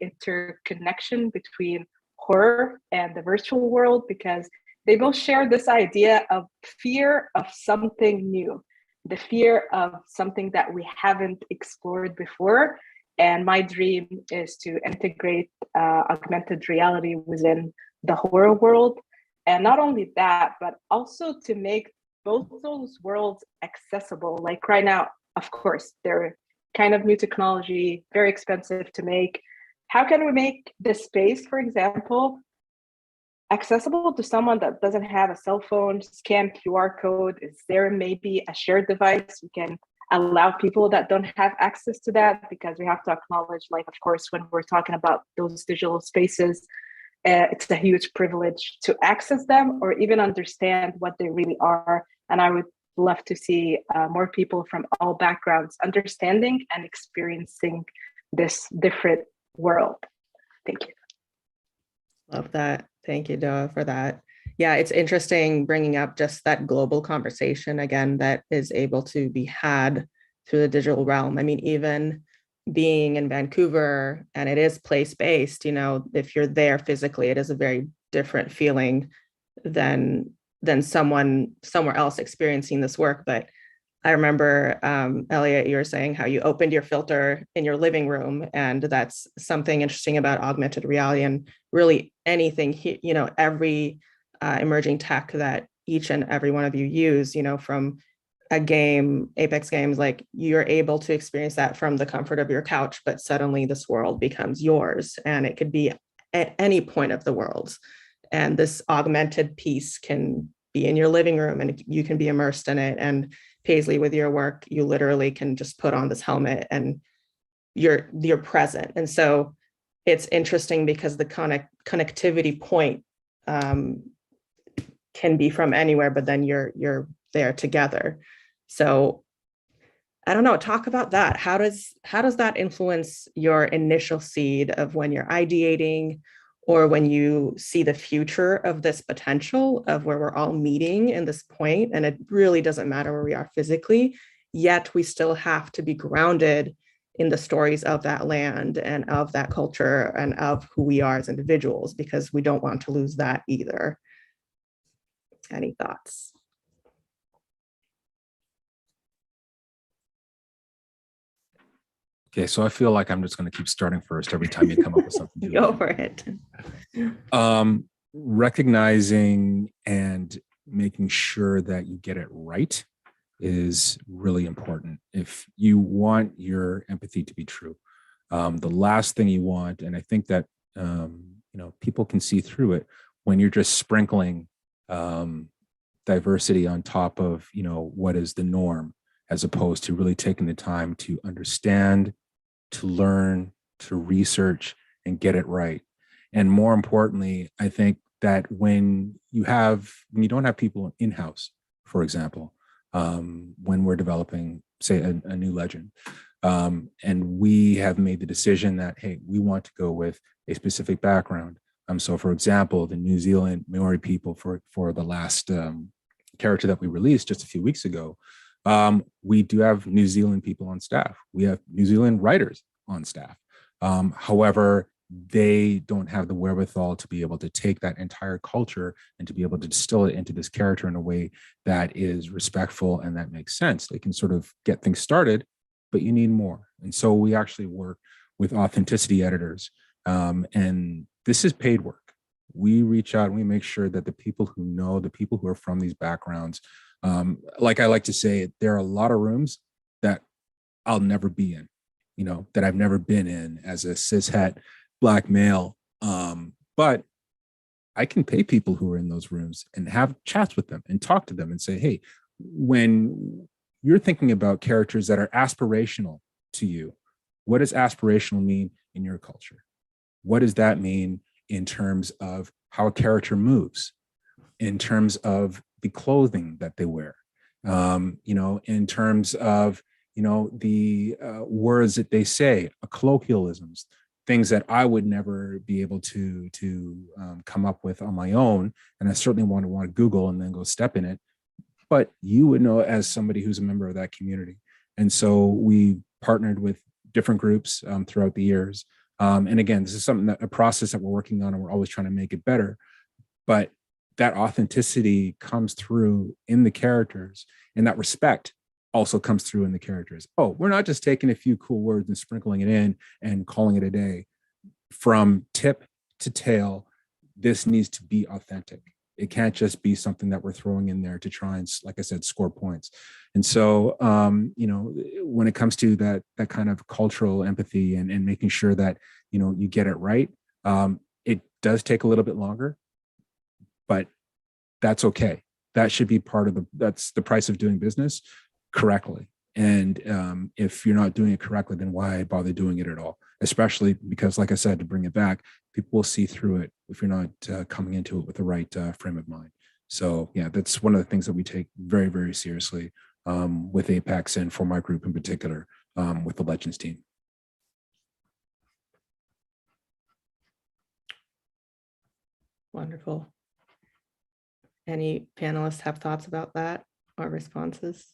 interconnection between horror and the virtual world because they both share this idea of fear of something new, the fear of something that we haven't explored before. And my dream is to integrate augmented reality within the horror world. And not only that, but also to make both those worlds accessible. Like right now, of course, they're kind of new technology, very expensive to make. How can we make the space, for example, accessible to someone that doesn't have a cell phone, scan QR code? Is there maybe a shared device we can allow people that don't have access to that? Because we have to acknowledge, like, of course, when we're talking about those digital spaces, it's a huge privilege to access them or even understand what they really are. And I would love to see more people from all backgrounds understanding and experiencing this different world. Thank you. Love that. Thank you, Doaa, for that. Yeah, it's interesting bringing up just that global conversation again that is able to be had through the digital realm. I mean, even being in Vancouver and it is place-based, you know, if you're there physically, it is a very different feeling than someone somewhere else experiencing this work. But I remember, Elliot, you were saying how you opened your filter in your living room, and that's something interesting about augmented reality and really anything, you know, every emerging tech that each and every one of you use, you know, from a game, Apex games, like you're able to experience that from the comfort of your couch, but suddenly this world becomes yours and it could be at any point of the world. And this augmented piece can be in your living room and you can be immersed in it. And Paisley, with your work, you literally can just put on this helmet and you're present. And so it's interesting because the connectivity point can be from anywhere, but then you're there together. So I don't know, talk about that. How does that influence your initial seed of when you're ideating or when you see the future of this potential of where we're all meeting in this point, and it really doesn't matter where we are physically, yet we still have to be grounded in the stories of that land and of that culture and of who we are as individuals, because we don't want to lose that either. Any thoughts? Okay, so I feel like I'm just going to keep starting first every time you come up with something. Go for it. Recognizing and making sure that you get it right is really important. If you want your empathy to be true, the last thing you want, and I think that people can see through it when you're just sprinkling diversity on top of what is the norm, as opposed to really taking the time to understand, to learn, to research, and get it right. And more importantly, I think that when you don't have people in-house, for example, when we're developing, say, a new legend, and we have made the decision that, hey, we want to go with a specific background. So for example, the New Zealand Maori people for the last character that we released just a few weeks ago, we do have New Zealand people on staff. We have New Zealand writers on staff. However, they don't have the wherewithal to be able to take that entire culture and to be able to distill it into this character in a way that is respectful and that makes sense. They can sort of get things started, but you need more. And so we actually work with authenticity editors. And this is paid work. We reach out and we make sure that the people who know, the people who are from these backgrounds, like I like to say, there are a lot of rooms that I'll never be in, that I've never been in as a cishet Black male. But I can pay people who are in those rooms and have chats with them and talk to them and say, hey, when you're thinking about characters that are aspirational to you, what does aspirational mean in your culture? what does that mean in terms of how a character moves, in terms of the clothing that they wear, in terms of, the words that they say, colloquialisms, things that I would never be able to come up with on my own. And I certainly want to Google and then go step in it. But you would know as somebody who's a member of that community. And so we partnered with different groups throughout the years. And again, this is a process that we're working on, and we're always trying to make it better. But that authenticity comes through in the characters, and that respect also comes through in the characters. Oh, we're not just taking a few cool words and sprinkling it in and calling it a day. From tip to tail, this needs to be authentic. It can't just be something that we're throwing in there to try and, like I said, score points. And so, when it comes to that kind of cultural empathy and making sure that, you get it right, it does take a little bit longer, but that's okay. That should be that's the price of doing business correctly. And if you're not doing it correctly, then why bother doing it at all? Especially because, like I said, to bring it back, people will see through it if you're not coming into it with the right frame of mind. So yeah, that's one of the things that we take very, very seriously with Apex, and for my group in particular, with the Legends team. Wonderful. Any panelists have thoughts about that or responses?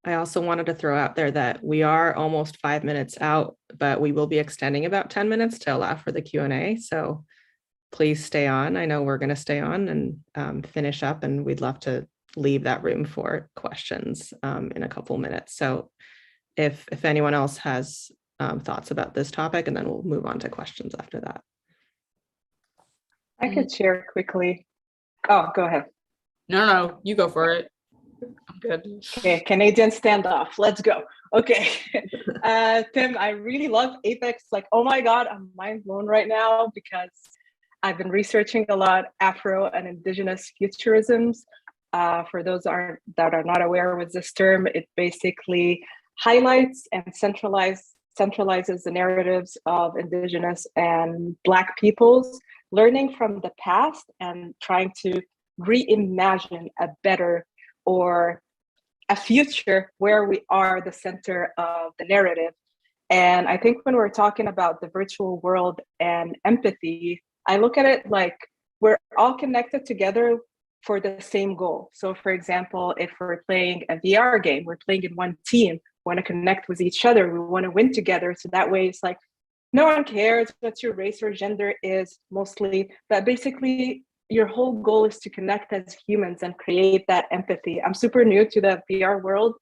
I also wanted to throw out there that we are almost 5 minutes out, but we will be extending about 10 minutes to allow for the Q&A. So please stay on. I know we're going to stay on and finish up, and we'd love to leave that room for questions in a couple minutes. So if anyone else has thoughts about this topic, and then we'll move on to questions after that. I could share quickly. Oh, go ahead. No, you go for it. I'm good. Okay, Canadian standoff. Let's go. Okay. Tim, I really love Apex. Like, oh my God, I'm mind blown right now because I've been researching a lot Afro and Indigenous futurisms. For those that are not aware with this term, it basically highlights and centralizes the narratives of Indigenous and Black peoples, learning from the past and trying to reimagine a better or a future where we are the center of the narrative. And I think when we're talking about the virtual world and empathy, I look at it like we're all connected together for the same goal. So for example, if we're playing a VR game, we're playing in one team, we want to connect with each other, we want to win together. So that way it's like, no one cares what your race or gender is mostly, but basically your whole goal is to connect as humans and create that empathy. I'm super new to the VR world.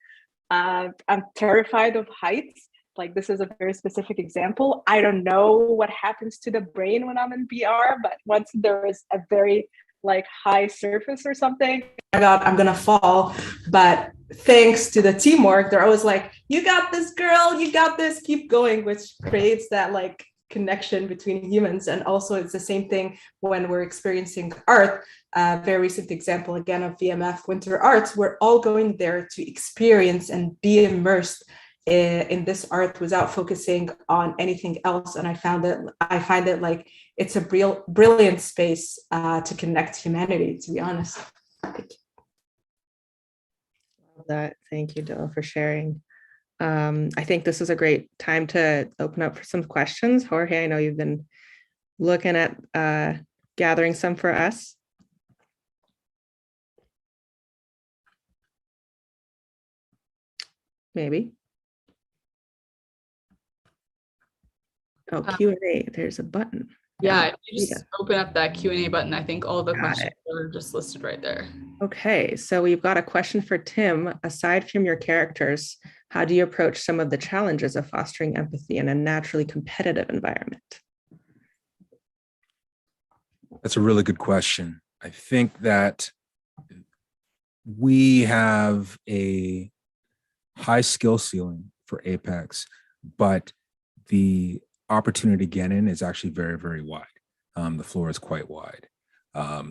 I'm terrified of heights. Like, this is a very specific example. I don't know what happens to the brain when I'm in VR, but once there is a very high surface or something, oh my God, I'm gonna fall. But thanks to the teamwork, they're always like, you got this, girl, you got this, keep going, which creates that connection between humans. And also it's the same thing when we're experiencing art. Very recent example again of VMF Winter Arts. We're all going there to experience and be immersed in this art without focusing on anything else. And I find it it's a brilliant space to connect humanity, to be honest. Love that. Thank you, Doaa, for sharing. I think this is a great time to open up for some questions. Jorge, I know you've been looking at gathering some for us. Maybe. Oh, Q&A, there's a button. Yeah, if you just open up that Q&A button, I think all the questions are just listed right there. Okay, so we've got a question for Tim. Aside from your characters, how do you approach some of the challenges of fostering empathy in a naturally competitive environment? That's a really good question. I think that we have a high skill ceiling for Apex, but the opportunity to get in is actually very, very wide. The floor is quite wide.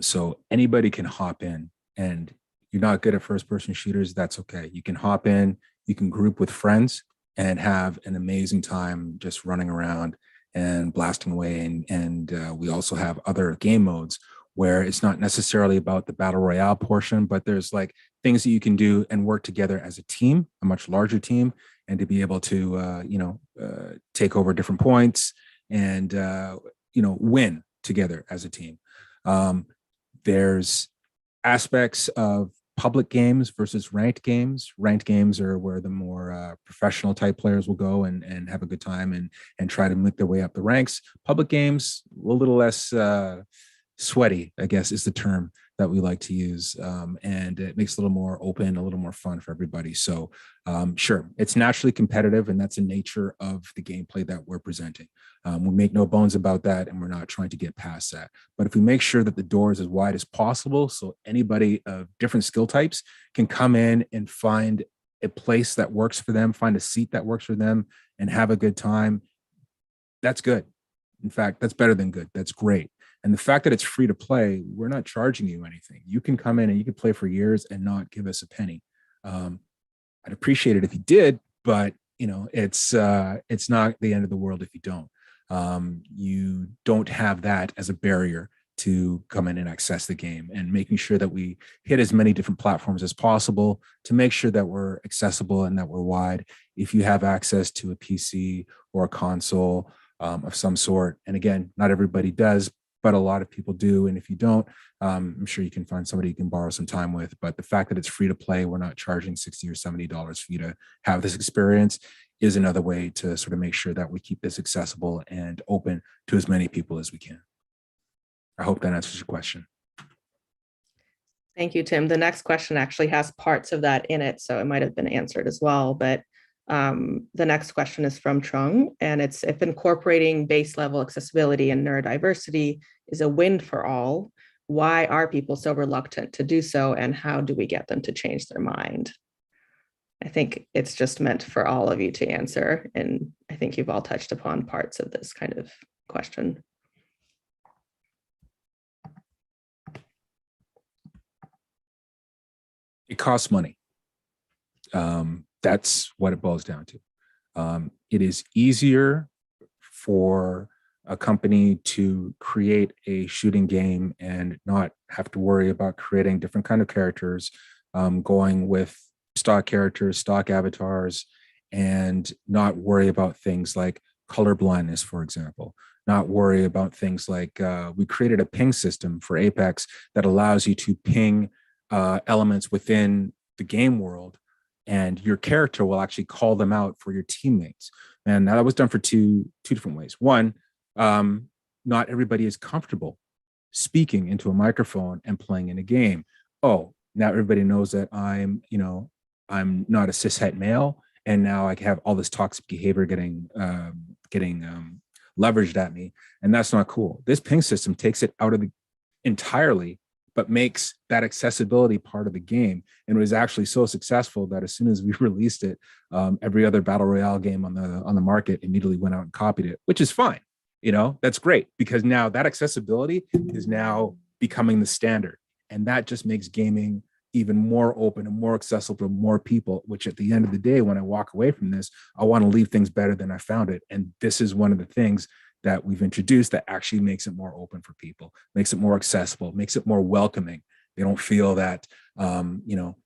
So anybody can hop in, and you're not good at first-person shooters, that's okay. You can hop in, you can group with friends and have an amazing time just running around and blasting away. And we also have other game modes where it's not necessarily about the battle royale portion, but there's like things that you can do and work together as a team, a much larger team, and to be able to, take over different points and, win together as a team. There's aspects of public games versus ranked games. Ranked games are where the more professional type players will go and have a good time and try to make their way up the ranks. Public games, a little less sweaty, I guess is the term that we like to use. And it makes it a little more open, a little more fun for everybody. So sure, it's naturally competitive, and that's the nature of the gameplay that we're presenting. We make no bones about that, and we're not trying to get past that. But if we make sure that the door is as wide as possible, so anybody of different skill types can come in and find a place that works for them, find a seat that works for them, and have a good time, that's good. In fact, that's better than good. That's great. And the fact that it's free to play, we're not charging you anything. You can come in and you can play for years and not give us a penny. I'd appreciate it if you did, but it's not the end of the world if you don't. You don't have that as a barrier to come in and access the game, and making sure that we hit as many different platforms as possible to make sure that we're accessible and that we're wide. If you have access to a PC or a console of some sort, and again, not everybody does, but a lot of people do. And if you don't, I'm sure you can find somebody you can borrow some time with. But the fact that it's free to play, we're not charging $60 or $70 for you to have this experience, is another way to sort of make sure that we keep this accessible and open to as many people as we can. I hope that answers your question. Thank you, Tim. The next question actually has parts of that in it, so it might have been answered as well. But the next question is from Trung, and it's: if incorporating base level accessibility and neurodiversity is a win for all, why are people so reluctant to do so, and how do we get them to change their mind? I think it's just meant for all of you to answer, and I think you've all touched upon parts of this kind of question. It costs money. That's what it boils down to. It is easier for a company to create a shooting game and not have to worry about creating different kind of characters, going with stock characters, stock avatars, and not worry about things like color blindness, for example. Not worry about things like we created a ping system for Apex that allows you to ping elements within the game world, and your character will actually call them out for your teammates. And that was done for two different ways. One, not everybody is comfortable speaking into a microphone and playing in a game. Oh, now everybody knows that I'm not a cishet male, and now I have all this toxic behavior getting leveraged at me, and that's not cool. This ping system takes it out of the entirely, but makes that accessibility part of the game. And it was actually so successful that as soon as we released it, every other battle royale game on the market immediately went out and copied it, which is fine. That's great, because now that accessibility is now becoming the standard. And that just makes gaming even more open and more accessible to more people, which at the end of the day, when I walk away from this, I want to leave things better than I found it. And this is one of the things that we've introduced that actually makes it more open for people, makes it more accessible, makes it more welcoming. They don't feel that, you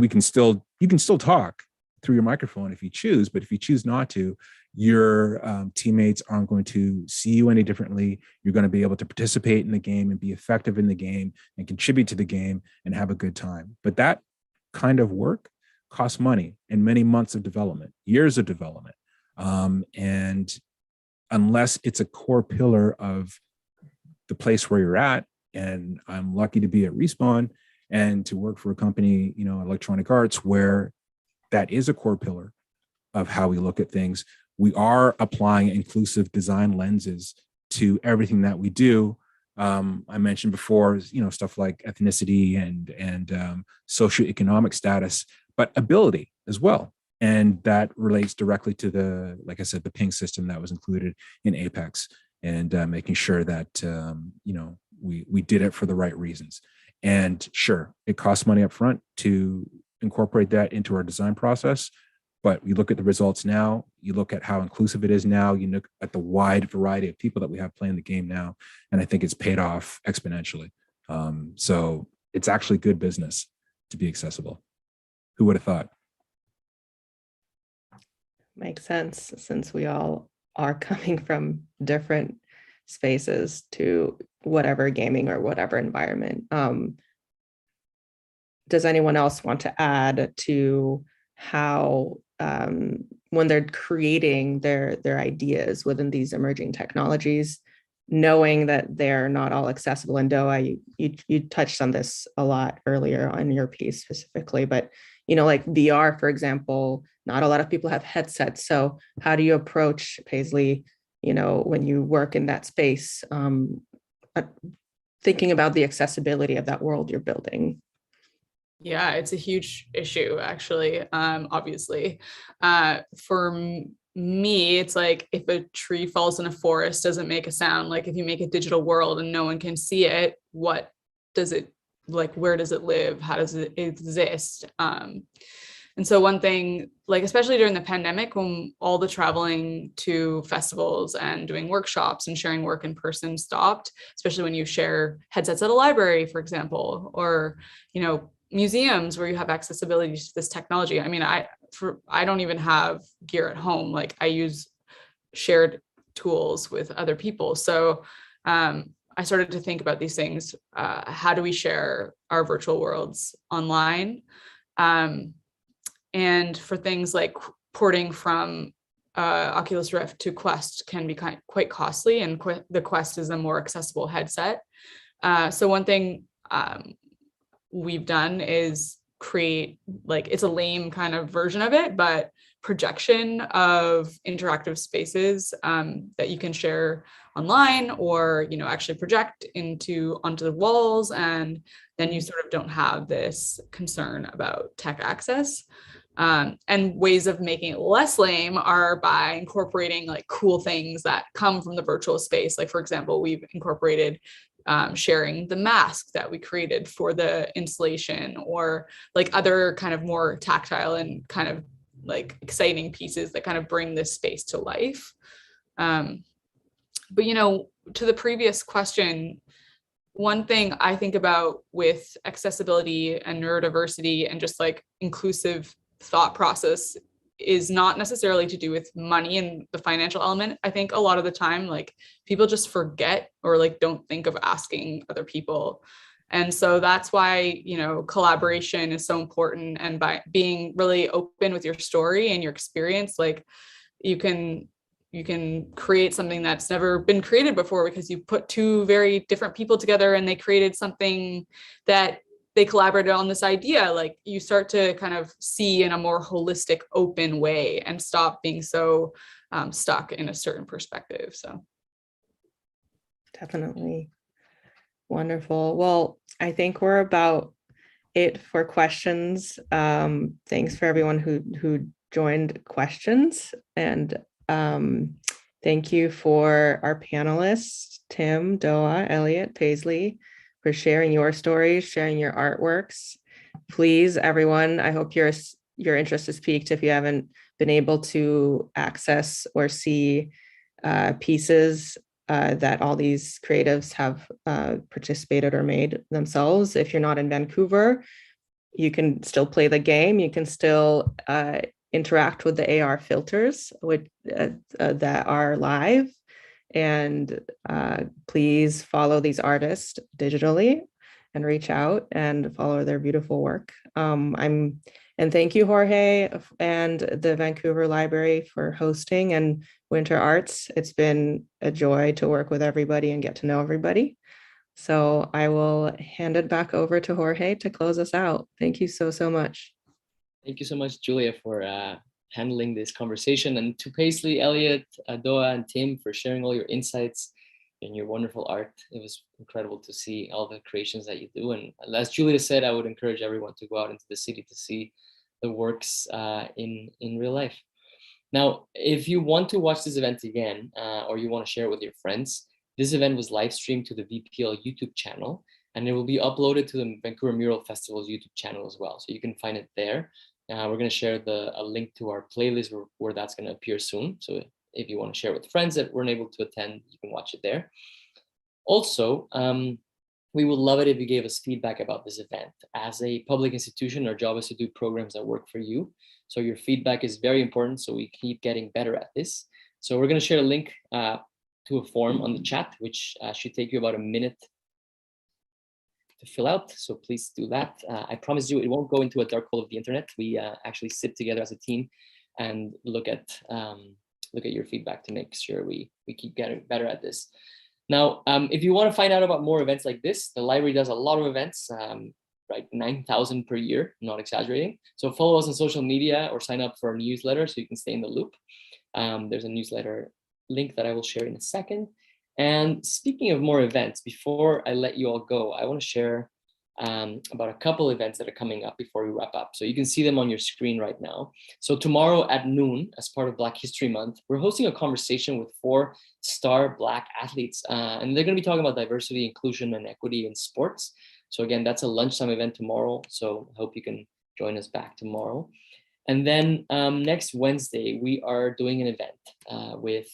can still talk through your microphone if you choose, but if you choose not to, your teammates aren't going to see you any differently. You're going to be able to participate in the game and be effective in the game and contribute to the game and have a good time. But that kind of work costs money and many months of development, years of development. And unless it's a core pillar of the place where you're at, and I'm lucky to be at Respawn and to work for a company, Electronic Arts, where that is a core pillar of how we look at things. We are applying inclusive design lenses to everything that we do. I mentioned before, stuff like ethnicity and socioeconomic status, but ability as well. And that relates directly to like I said, the ping system that was included in Apex, and making sure that, we did it for the right reasons. And sure, it costs money up front to incorporate that into our design process. But you look at the results now, you look at how inclusive it is now, you look at the wide variety of people that we have playing the game now, and I think it's paid off exponentially. So it's actually good business to be accessible. Who would have thought? Makes sense, since we all are coming from different spaces to whatever gaming or whatever environment. Does anyone else want to add to how when they're creating their ideas within these emerging technologies, knowing that they're not all accessible? And Doaa, you touched on this a lot earlier on your piece specifically, but like VR, for example, not a lot of people have headsets. So how do you approach, Paisley, when you work in that space, thinking about the accessibility of that world you're building? Yeah, it's a huge issue, actually, obviously. For me, it's like if a tree falls in a forest, doesn't make a sound. Like if you make a digital world and no one can see it, what does it, like, where does it live? How does it exist? And so one thing, like, especially during the pandemic, when all the traveling to festivals and doing workshops and sharing work in person stopped, especially when you share headsets at a library, for example, or, museums where you have accessibility to this technology. I mean, I don't even have gear at home. Like I use shared tools with other people. So I started to think about these things. How do we share our virtual worlds online? And for things like porting from Oculus Rift to Quest can be quite costly, and the Quest is a more accessible headset. So one thing we've done is create, like, it's a lame kind of version of it, but projection of interactive spaces that you can share online, or actually project onto the walls, and then you sort of don't have this concern about tech access. And ways of making it less lame are by incorporating like cool things that come from the virtual space. Like, for example, we've incorporated sharing the mask that we created for the installation, or like other kind of more tactile and kind of like exciting pieces that kind of bring this space to life. But to the previous question, one thing I think about with accessibility and neurodiversity and just like inclusive thought process is not necessarily to do with money and the financial element. I think a lot of the time, like, people just forget or like don't think of asking other people. And so that's why, collaboration is so important. And by being really open with your story and your experience, like you can create something that's never been created before, because you put two very different people together and they created something that they collaborated on this idea. Like, you start to kind of see in a more holistic, open way and stop being so stuck in a certain perspective. So definitely. Wonderful. Well, I think we're about it for questions. Thanks for everyone who joined questions, and thank you for our panelists, Tim, Doaa, Elliot, Paisley, for sharing your stories, sharing your artworks. Please, everyone, I hope your interest is piqued if you haven't been able to access or see pieces that all these creatives have participated or made themselves. If you're not in Vancouver, you can still play the game. You can still interact with the AR filters that are live. And please follow these artists digitally and reach out and follow their beautiful work. And thank you, Jorge, and the Vancouver Library for hosting, and Winter Arts. It's been a joy to work with everybody and get to know everybody. So I will hand it back over to Jorge to close us out. Thank you so much. Thank you so much, Julia, for handling this conversation, and to Paisley, Elliot, Doaa, and Tim for sharing all your insights and your wonderful art. It was incredible to see all the creations that you do. And as Julia said, I would encourage everyone to go out into the city to see the works in real life. Now, if you want to watch this event again, or you want to share it with your friends, this event was live streamed to the VPL YouTube channel. and it will be uploaded to the Vancouver Mural Festival's YouTube channel as well. So you can find it there. We're going to share a link to our playlist where that's going to appear soon. So if you want to share with friends that weren't able to attend, you can watch it there. Also, we would love it if you gave us feedback about this event. As a public institution, our job is to do programs that work for you. So your feedback is very important, so we keep getting better at this. So we're going to share a link to a form on the chat, which should take you about a minute to fill out. So please do that. I promise you, it won't go into a dark hole of the internet. We actually sit together as a team and look at your feedback to make sure we keep getting better at this. Now, if you want to find out about more events like this, the library does a lot of events, right? 9,000 per year, not exaggerating. So follow us on social media or sign up for our newsletter so you can stay in the loop. There's a newsletter link that I will share in a second. And speaking of more events, before I let you all go, I want to share about a couple events that are coming up before we wrap up. So you can see them on your screen right now. So tomorrow at noon, as part of Black History Month, we're hosting a conversation with 4 star Black athletes. And they're going to be talking about diversity, inclusion, and equity in sports. So again, that's a lunchtime event tomorrow. So I hope you can join us back tomorrow. And then next Wednesday, we are doing an event with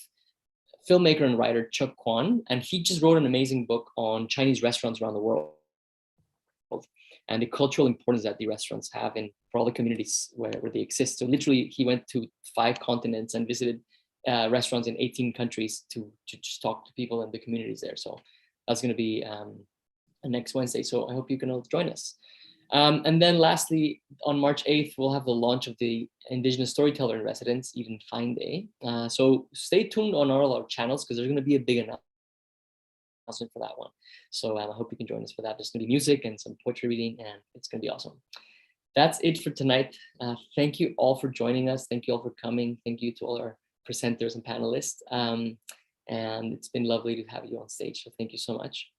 filmmaker and writer Chuck Kwan. And he just wrote an amazing book on Chinese restaurants around the world and the cultural importance that the restaurants have for all the communities where they exist. So literally, he went to 5 continents and visited restaurants in 18 countries to just talk to people in the communities there. So that's going to be next Wednesday. So I hope you can all join us. And then lastly, on March 8th, we'll have the launch of the Indigenous Storyteller in Residence, Eden Fine Day. So stay tuned on all our channels because there's going to be a big announcement for that one. So I hope you can join us for that. There's going to be music and some poetry reading, and it's going to be awesome. That's it for tonight. Thank you all for joining us. Thank you all for coming. Thank you to all our presenters and panelists. And it's been lovely to have you on stage. So thank you so much.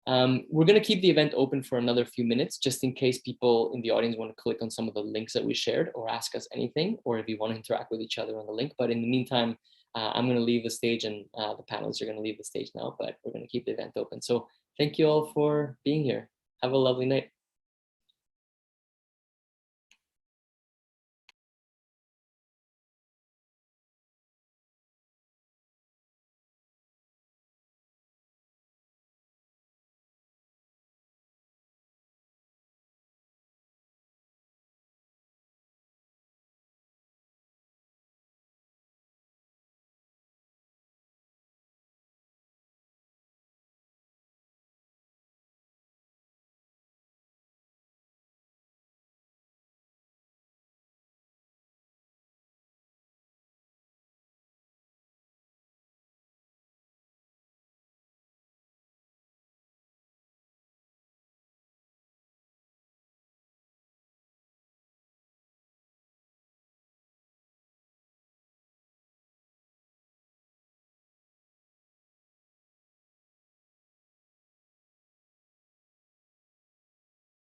We're going to keep the event open for another few minutes, just in case people in the audience want to click on some of the links that we shared or ask us anything, or if you want to interact with each other on the link. But in the meantime, I'm going to leave the stage and the panelists are going to leave the stage now, but we're going to keep the event open. So thank you all for being here. Have a lovely night.